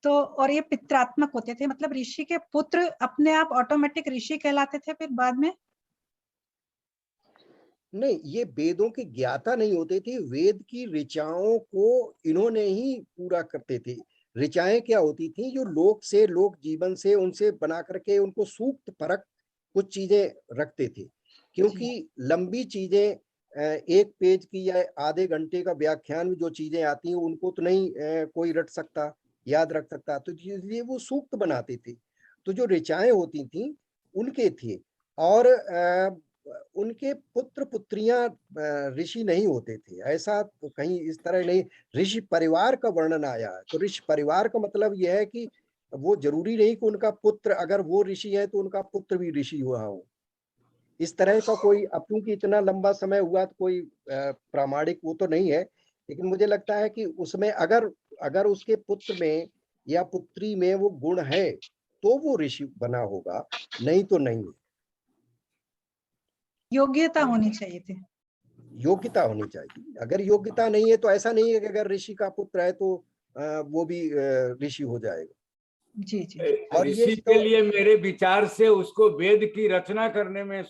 तो और ये पितृत्मक होते थे, मतलब ऋषि के पुत्र अपने आप ऑटोमेटिक ऋषि कहलाते थे फिर बाद में? नहीं, ये वेदों के ज्ञाता नहीं होते थे, वेद की ऋचाओं को इन्होंने ही पूरा करते थे। ऋचाएं क्या होती थी? जो लोक जीवन से उनसे बना करके उनको सूक्त परक कुछ चीजें रखते थे, क्योंकि लंबी चीजें एक पेज की या आधे घंटे का व्याख्यान में जो चीजें आती हैं उनको तो नहीं कोई रट सकता, याद रख सकता, तो इसलिए वो सूक्त बनाते थे। तो जो ऋचाएं होती थी उनके थे, और उनके पुत्र पुत्रियां ऋषि नहीं होते थे, ऐसा तो कहीं इस तरह नहीं। ऋषि परिवार का वर्णन आया है, तो ऋषि परिवार का मतलब यह है कि वो जरूरी नहीं कि उनका पुत्र, अगर वो ऋषि है तो उनका पुत्र भी ऋषि हुआ हो, इस तरह का कोई, अब क्योंकि इतना लंबा समय हुआ तो कोई प्रामाणिक वो तो नहीं है, लेकिन मुझे लगता है कि उसमें अगर उसके पुत्र में या पुत्री में वो गुण है तो वो ऋषि बना होगा, नहीं तो नहीं। योग्यता होनी चाहिए थी, योग्यता होनी चाहिए। अगर योग्यता नहीं है तो ऐसा नहीं है कि अगर ऋषि का पुत्र है तो वो भी ऋषि हो जाएगा। जी जी। और ऋषि के लिए मेरे विचार से उसको वेद की रचना करने में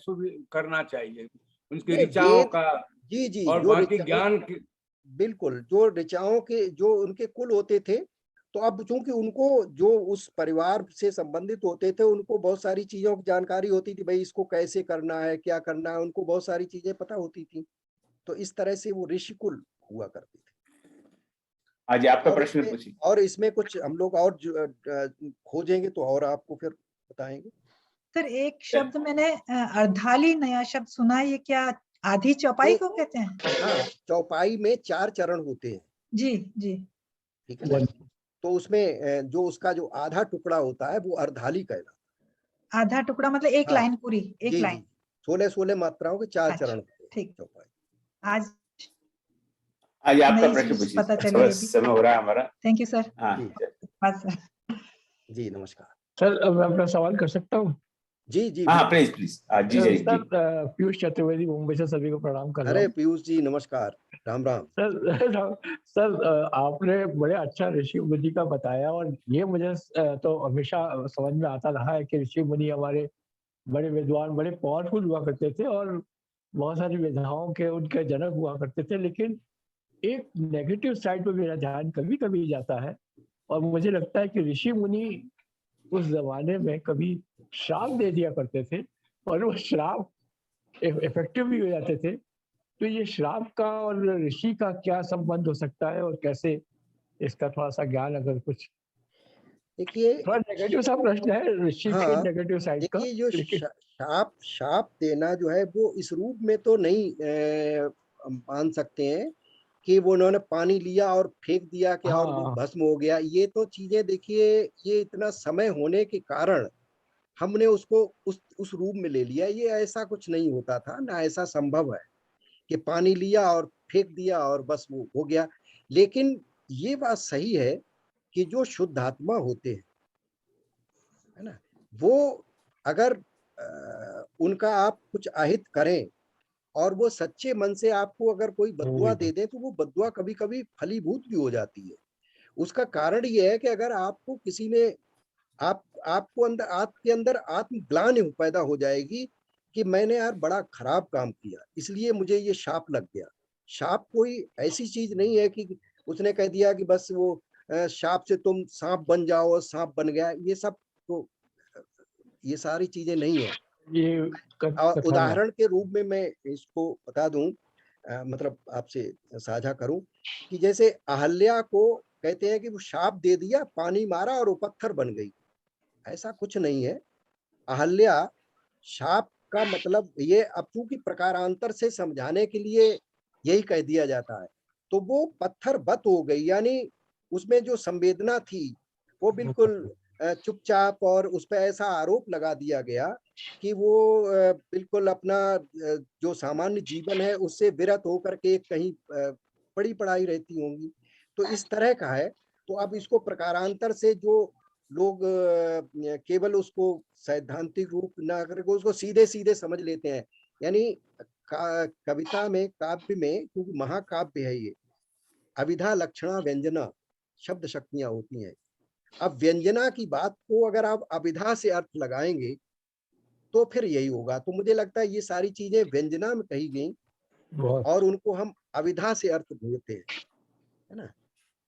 करना चाहिए, उनकी ऋचाओं का। जी जी, और बाकी ज्ञान की, बिल्कुल, जो ऋचाओं के जो उनके कुल होते थे तो अब चूंकि उनको जो उस परिवार से संबंधित होते थे उनको बहुत सारी चीजों की जानकारी होती थी, भाई इसको कैसे करना है, क्या करना है, उनको बहुत सारी चीजें पता होती थी। तो इस तरह से वो ऋषिकुल हुआ करते थे। आज आपका प्रश्न पूछिए। और इसमें कुछ हम लोग और खोजेंगे तो और आपको फिर बताएंगे। सर एक शब्द मैंने अर्धाली नया शब्द सुना है, ये क्या आधी चौपाई को कहते हैं? हाँ, चौपाई में 4 चरण होते हैं। जी जी, ठीक है। तो उसमें जो उसका जो आधा टुकड़ा होता है वो अर्धाली कहलाता है। आधा टुकड़ा मतलब एक लाइन पूरी, एक जी, लाइन। 16 मात्राओं के 4 चरण होते हैं। ठीक, चौपाई। आज आपका प्रश्न पूछिए, पता चली थोड़ा ये भी। समय हो रहा है हमारा। Thank you sir. हाँ जी नमस्कार सर, मैं अपना सवाल कर सकता हूँ? जी जी हाँ प्लीज प्लीज। जी जी सर, पीयूष चतुर्वेदी मुंबई से सभी को प्रणाम कर रहा हूँ। अरे पीयूष जी नमस्कार, राम राम। सर आपने बड़े अच्छा ऋषि मुनि का बताया, और ये मुझे तो हमेशा समझ में आता रहा है कि ऋषि मुनि हमारे बड़े विद्वान, बड़े पावरफुल हुआ करते थे और बहुत सारी विधाओं के उनके जनक हुआ करते थे। लेकिन एक नेगेटिव साइड पे मेरा ध्यान कभी कभी जाता है, और मुझे लगता है कि ऋषि मुनि उस जमाने में कभी श्राप दे दिया करते थे, और वो श्राप इफेक्टिव भी हो जाते थे। तो ये श्राप का और ऋषि का क्या संबंध हो सकता है, और कैसे इसका थोड़ा सा ज्ञान अगर कुछ? देखिए थोड़ा नेगेटिव सा प्रश्न है ऋषि के नेगेटिव साइड का। देखिए जो शाप देना जो है वो इस रूप में तो नहीं मान सकते हैं कि वो उन्होंने पानी लिया और फेंक दिया कि और वो भस्म हो गया। ये तो चीजें देखिए, ये इतना समय होने के कारण हमने उसको उस रूप में ले लिया। ये ऐसा कुछ नहीं होता था, ना ऐसा संभव है कि पानी लिया और फेंक दिया और बस वो हो गया। लेकिन ये बात सही है कि जो शुद्ध आत्मा होते हैं, है ना, वो अगर उनका आप कुछ आहित करें और वो सच्चे मन से आपको अगर कोई बद्दुआ दे दे तो वो बद्दुआ कभी कभी फलीभूत भी हो जाती है। उसका कारण ये है कि अगर आपको किसी ने आपको आपके अंदर आत्मग्लानि पैदा हो जाएगी कि मैंने यार बड़ा खराब काम किया, इसलिए मुझे ये शाप लग गया। शाप कोई ऐसी चीज नहीं है कि उसने कह दिया कि बस वो शाप से तुम सांप बन जाओ और सांप बन गया। ये सब तो, ये सारी चीजें नहीं है। ये उदाहरण के रूप में मैं इसको बता दूं, मतलब आपसे साझा करूं कि जैसे अहल्या को कहते हैं कि वो शाप दे दिया, पानी मारा और वो पत्थर बन गई। ऐसा कुछ नहीं है। अहल्या शाप का मतलब ये अब चूंकि प्रकारांतर से समझाने के लिए यही कह दिया जाता है, तो वो पत्थर बत हो गई, यानी उसमें जो संवेदना थी वो बिल्कुल चुपचाप, और उस पर ऐसा आरोप लगा दिया गया कि वो बिल्कुल अपना जो सामान्य जीवन है उससे विरत होकर के कहीं पढ़ी पढ़ाई रहती होंगी। तो इस तरह का है। तो अब इसको प्रकारांतर से जो लोग केवल उसको सैद्धांतिक रूप ना करके उसको सीधे सीधे समझ लेते हैं। यानी कविता में, काव्य में, क्योंकि महाकाव्य है ये, अविधा लक्षणा व्यंजना शब्द शक्तियां होती हैं। अब व्यंजना की बात को अगर आप अविधा से अर्थ लगाएंगे तो फिर यही होगा। तो मुझे लगता है ये सारी चीजें व्यंजना में कही गई और उनको हम अविधा से अर्थ ढूंढते हैं, है ना।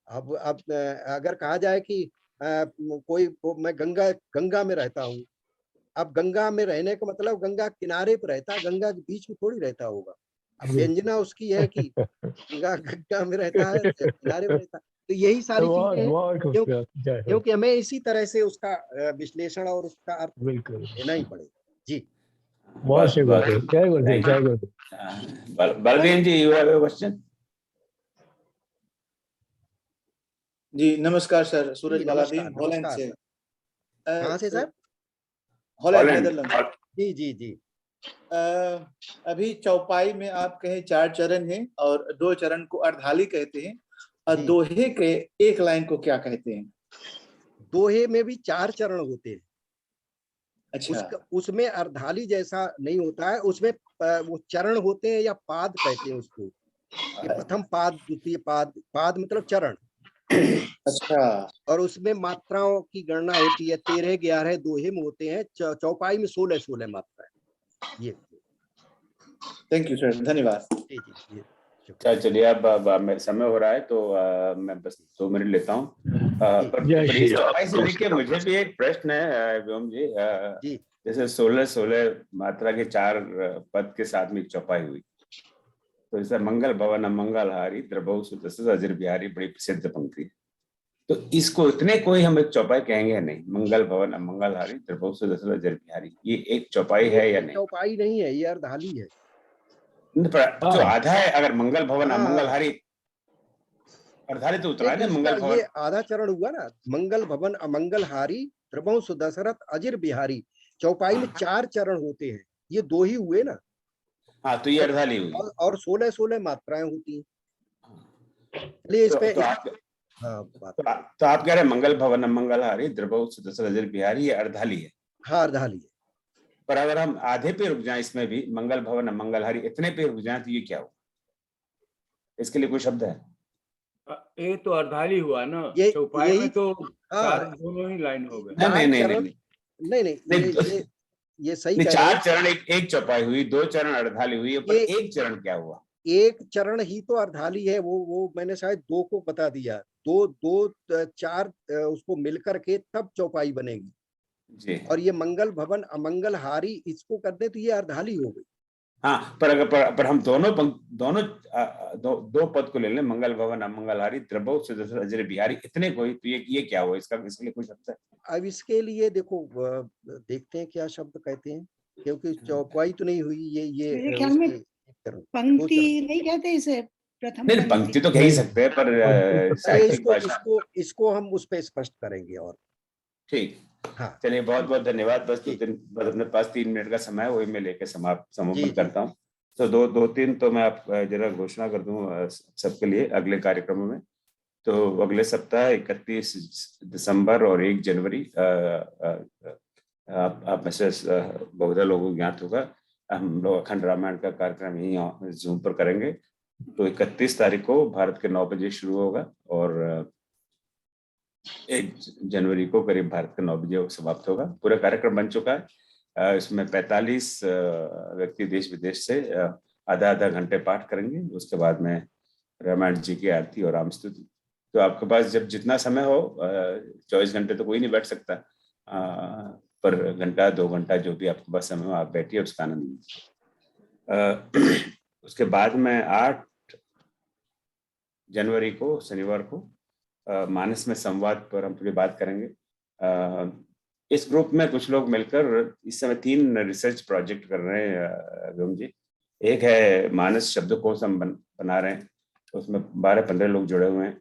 अब अगर कहा जाए कि मैं गंगा में रहता हूँ, अब गंगा में रहने का मतलब गंगा किनारे पर रहता है, गंगा के बीच में थोड़ी रहता होगा। अब व्यंजना उसकी है कि गंगा में रहता है, किनारे में रहता है। तो यही सारी चीजें, क्योंकि हमें इसी तरह से उसका विश्लेषण और उसका अर्थ लेना ही पड़ेगा। जी बहुत शुक्रिया। जय गुरुदेव, जय गुरुदेव। Baldev ji, you have a question? जी नमस्कार सर, सूरज बालादीन हॉलैंड से। कहाँ से सर? Holland, Netherland. जी जी जी। अभी चौपाई में आप कहे 4 चरण हैं और 2 चरण को अर्धाली कहते हैं, और दोहे के एक लाइन को क्या कहते हैं? दोहे में भी 4 चरण होते हैं। अच्छा। उसमें अर्धाली जैसा नहीं होता है, उसमें वो चरण होते हैं या पाद कहते हैं उसको। प्रथम पाद, द्वितीय पाद, पाद मतलब चरण। अच्छा। और उसमें मात्राओं की गणना होती है, 13, 11 दोहे में होते हैं। चौपाई में 16 मात्रा है। ये थैंक यू सर, धन्यवाद। जी जी। चलिए अब समय हो रहा है तो मैं बस 2 मिनट लेता हूँ। पर इस चौपाई से लेके मुझे भी एक प्रश्न है व्योम जी। जैसे 16 मात्रा के 4 पद के साथ में एक चौपाई हुई, तो जैसे मंगल भवन अमंगलहारी द्रभौ सुदस अजर बिहारी बड़ी प्रसिद्ध पंक्ति है। तो इसको इतने कोई हम एक चौपाई कहेंगे नहीं, मंगल भवन अमंगलहारी द्रभौ सुदस अजर बिहारी, ये एक चौपाई है या नहीं? चौपाई नहीं है, ये अर्धाली है। जो आधा है, अगर मंगल भवन अमंगलहारी अर्धाली तो उतना है मंगल भवन, ये आधा चरण हुआ ना, मंगल भवन अमंगलहारी द्रभौ सुदशरथ अजिर बिहारी। चौपाई में 4 चरण होते हैं, ये 2 ही हुए ना। हाँ, तो ये अर्धाली हुई और 16 मात्राएं होती हैं। चलिए इस पे तो आप कह रहे हैं मंगल भवन अमंगलहारी द्रभौ सुदशरथ अजिर बिहारी, ये अर्धाली है। हाँ, अर्धाली है। पर अगर हम आधे पे रुक जाएं, इसमें भी मंगल भवन अमंगलहारी इतने पे रुक जाएं, तो ये क्या हो? इसके लिए कोई शब्द है? ये तो अर्धाली हुआ ना, चौपाई में तो 4 दोनों ही लाइन हो गए। नहीं, ये सही। 4 चरण एक चौपाई हुई, 2 चरण अर्धाली हुई, पर एक चरण क्या हुआ? एक चरण ही तो अर्धाली है। वो मैंने शायद 2 को बता दिया। 2 4 उसको मिलकर के तब चौपाई बनेगी जी। और ये मंगल भवन अमंगलहारी इसको कर दे तो ये अर्धाली हो गई। हाँ, पर अगर पर हम दोनों दो पद को ले लें, मंगल भवन अमंगलहारी द्रभौ सुदशरथ अजिर बिहारी, इतने कोई, तो ये क्या हुआ? इसके लिए कोई शब्द है? अब इसके लिए देखो, देखते हैं क्या शब्द कहते हैं, क्योंकि चौपाई तो नहीं हुई। ये ख्याल में पंक्ति नहीं कहते इसे, प्रथम नहीं, पंक्ति तो कह ही सकते हैं, पर इसको हम उस पर स्पष्ट करेंगे। और ठीक, हाँ, चलिए बहुत बहुत धन्यवाद। बस अपने पास 3 मिनट का समय है, वही मैं लेके समापन करता हूँ। तो 2-3 तो मैं आप जरा घोषणा कर दूं सबके लिए अगले कार्यक्रमों में। तो अगले सप्ताह 31 दिसंबर और 1 जनवरी, आप में से बहुधा लोगों को ज्ञात होगा, हम लोग अखंड रामायण का कार्यक्रम यही जूम पर करेंगे। तो 31 तारीख को भारत के 9 बजे शुरू होगा और 1 जनवरी को करीब भारत के 9 बजे समाप्त होगा। पूरा कार्यक्रम बन चुका है। इसमें 45 व्यक्ति देश विदेश से आधा घंटे पाठ करेंगे। उसके बाद में रामायण जी की आरती और राम स्तुति। तो आपके पास जब जितना समय हो, 24 घंटे तो कोई नहीं बैठ सकता, पर घंटा 2 घंटा जो भी आपके पास समय हो, आप बैठिए, उसका आनंद लीजिए। उसके बाद में 8 जनवरी को शनिवार को मानस में संवाद पर हम थोड़ी बात करेंगे। इस ग्रुप में कुछ लोग मिलकर इस समय 3 रिसर्च प्रोजेक्ट कर रहे हैं व्योम जी। एक है मानस शब्दकोश हम बना रहे हैं, उसमें 12-15 लोग जुड़े हुए हैं।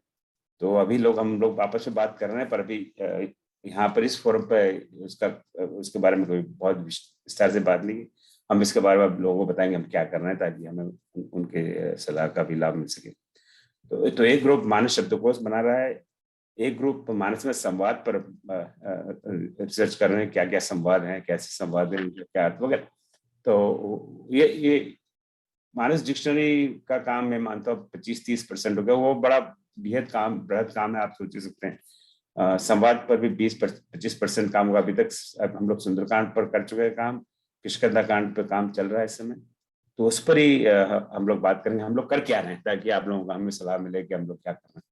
तो अभी हम लोग आपस में बात कर रहे हैं, पर अभी यहाँ पर इस फोरम पे उसके बारे में कोई बहुत विस्तार से बात नहीं। हम इसके बारे में लोगों को बताएंगे हम क्या कर रहे हैं, ताकि हमें उनके सलाह का भी लाभ मिल सके। तो एक ग्रुप मानस शब्दकोश बना रहा है, एक ग्रुप मानस में संवाद पर रिसर्च कर रहे हैं, क्या क्या संवाद हैं, कैसे संवाद हैं, क्या अर्थ वगैरह। तो ये मानस डिक्शनरी का काम मैं मानता हूँ 25-30% हो गया। वो बड़ा बृहद काम है, आप सोच सकते हैं। संवाद पर भी 20-25% काम होगा। अभी तक हम लोग सुंदरकांड पर कर चुके हैं काम, किष्किंधा कांड पर काम चल रहा है इस समय। तो उस पर ही हम लोग बात करेंगे, हम लोग कर क्या रहे हैं, ताकि आप लोगों को हमें सलाह मिले कि हम लोग क्या कर रहे हैं।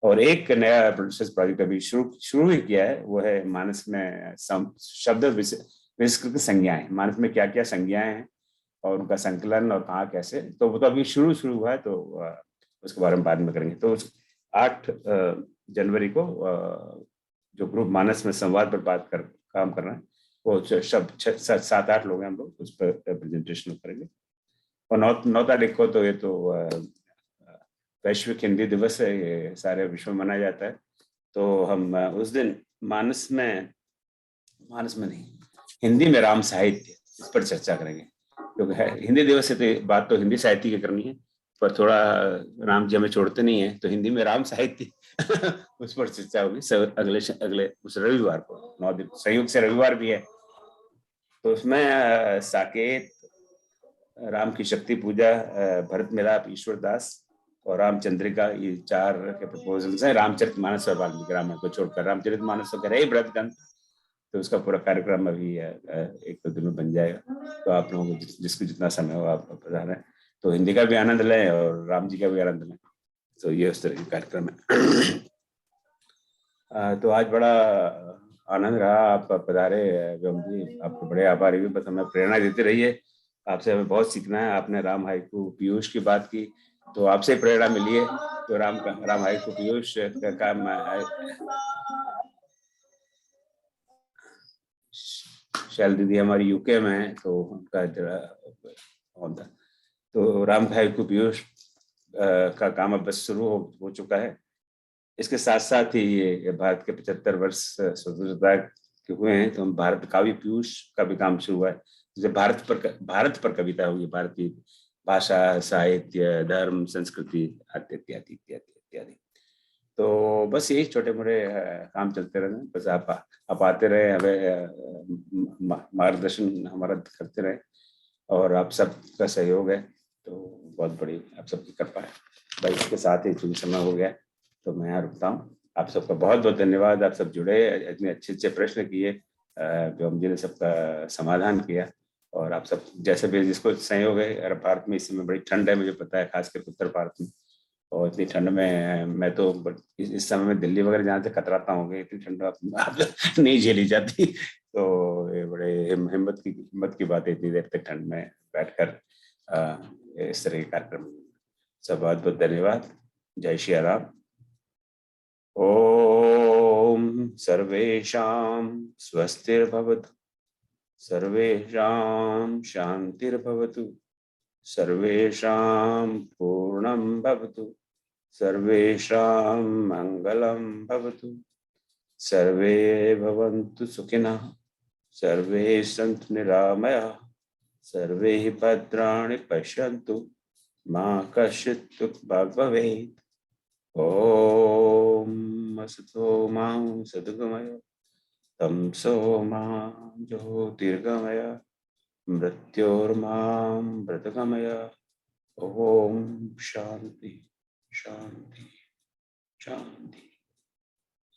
और एक नया रिसर्च प्रोजेक्ट अभी शुरू ही किया है, वो है मानस में शब्द विस्कृत संज्ञाएं। मानस में क्या क्या संज्ञाएं हैं और उनका संकलन और कहाँ कैसे, तो वो तो अभी शुरू हुआ है, तो उसके बारे में बाद में करेंगे। तो 8 जनवरी को जो ग्रुप मानस में संवाद पर काम कर रहे हैं, वो शब्द 7-8 लोग हैं, हम लोग उस पर प्रेजेंटेशन करेंगे। और 9 तारीख को तो ये तो वैश्विक हिंदी दिवस है, ये सारे विश्व में मनाया जाता है। तो हम उस दिन मानस में नहीं, हिंदी में राम साहित्य, इस पर चर्चा करेंगे। क्योंकि हिंदी दिवस है तो बात तो हिंदी साहित्य की करनी है, पर थोड़ा राम जी हमें छोड़ते नहीं है, तो हिंदी में राम साहित्य उस पर चर्चा होगी अगले उस रविवार को, 9 दिन संयोग से रविवार भी है। तो उसमें साकेत, राम की शक्ति पूजा, भरत मिलाप, ईश्वर दास और रामचंद्रिका, ये 4 के प्रपोजल्स हैं। रामचरितमानस और वाल्मीकि रामायण को छोड़कर रामचरितमानस तो रहे व्रत ग्रंथ, तो उसका पूरा कार्यक्रम अभी 1-2 दिन में बन जाएगा। तो आप लोगों को जिसको जितना समय हो आप बता रहे हैं। तो हिंदी का भी आनंद लें और राम जी का भी आनंद लें। तो ये उस तरह का कार्यक्रम है। तो आज बड़ा आनंद रहा, आप पधारे व्योम जी, आपको बड़े आभारी भी, बस हमें प्रेरणा देते रहिए, आपसे हमें बहुत सीखना है। आपने राम हाइकू पीयूष की बात की, तो आपसे प्रेरणा मिली है। तो राम हाइकू पीयूष का काम शैल दीदी हमारी यूके में है, तो उनका होता, तो राम हाइकू पीयूष का काम अब बस शुरू हो चुका है। इसके साथ साथ ही ये भारत के 75 वर्ष स्वतंत्रता के हुए हैं, तो हम भारत काव्य पीयूष का भी काम शुरू हुआ है, जैसे भारत पर कविता होगी, भारतीय भाषा, साहित्य, धर्म, संस्कृति इत्यादि इत्यादि इत्यादि। तो बस यही छोटे मोटे काम चलते रहने, बस आप आते रहे, हमें मार्गदर्शन हमारा करते रहे, और आप सबका सहयोग है तो बहुत बड़ी आप सबकी कृपा है भाई। इसके साथ ही चूंकि समय हो गया तो मैं यहाँ रुकता हूँ। आप सबका बहुत बहुत धन्यवाद, आप सब जुड़े, इतने अच्छे अच्छे प्रश्न किए, व्योम जी ने सबका समाधान किया, और आप सब जैसे भी जिसको सहयोग है। अरब भारत में इस समय बड़ी ठंड है, मुझे पता है, खासकर उत्तर भारत में, और इतनी ठंड में मैं तो इस समय में दिल्ली वगैरह जहाँ से कतराता हूँ, इतनी ठंड नहीं झेली जाती। तो ये बड़े हिम्मत की बात है, इतनी देर तक ठंड में बैठकर इस तरह के कार्यक्रम। सब बहुत बहुत धन्यवाद। जय श्री राम। ओम सर्वेषां स्वस्तिर्भवतु, सर्वेषां शांतिर्भवतु, सर्वेषां पूर्णं भवतु, सर्वेषां मंगलं भवतु, सर्वे भवन्तु सुखिनः, सर्वे सन्तु निरामयाः, सर्वे भद्राणि पश्यन्तु, मा कश्चित् दुःखभाग् भवेत्। ओम असतो मा सद्गमय, तमसो मा ज्योतिर्गमय, मृत्योर्मामृतगमय। ओम शांति शांति शांति।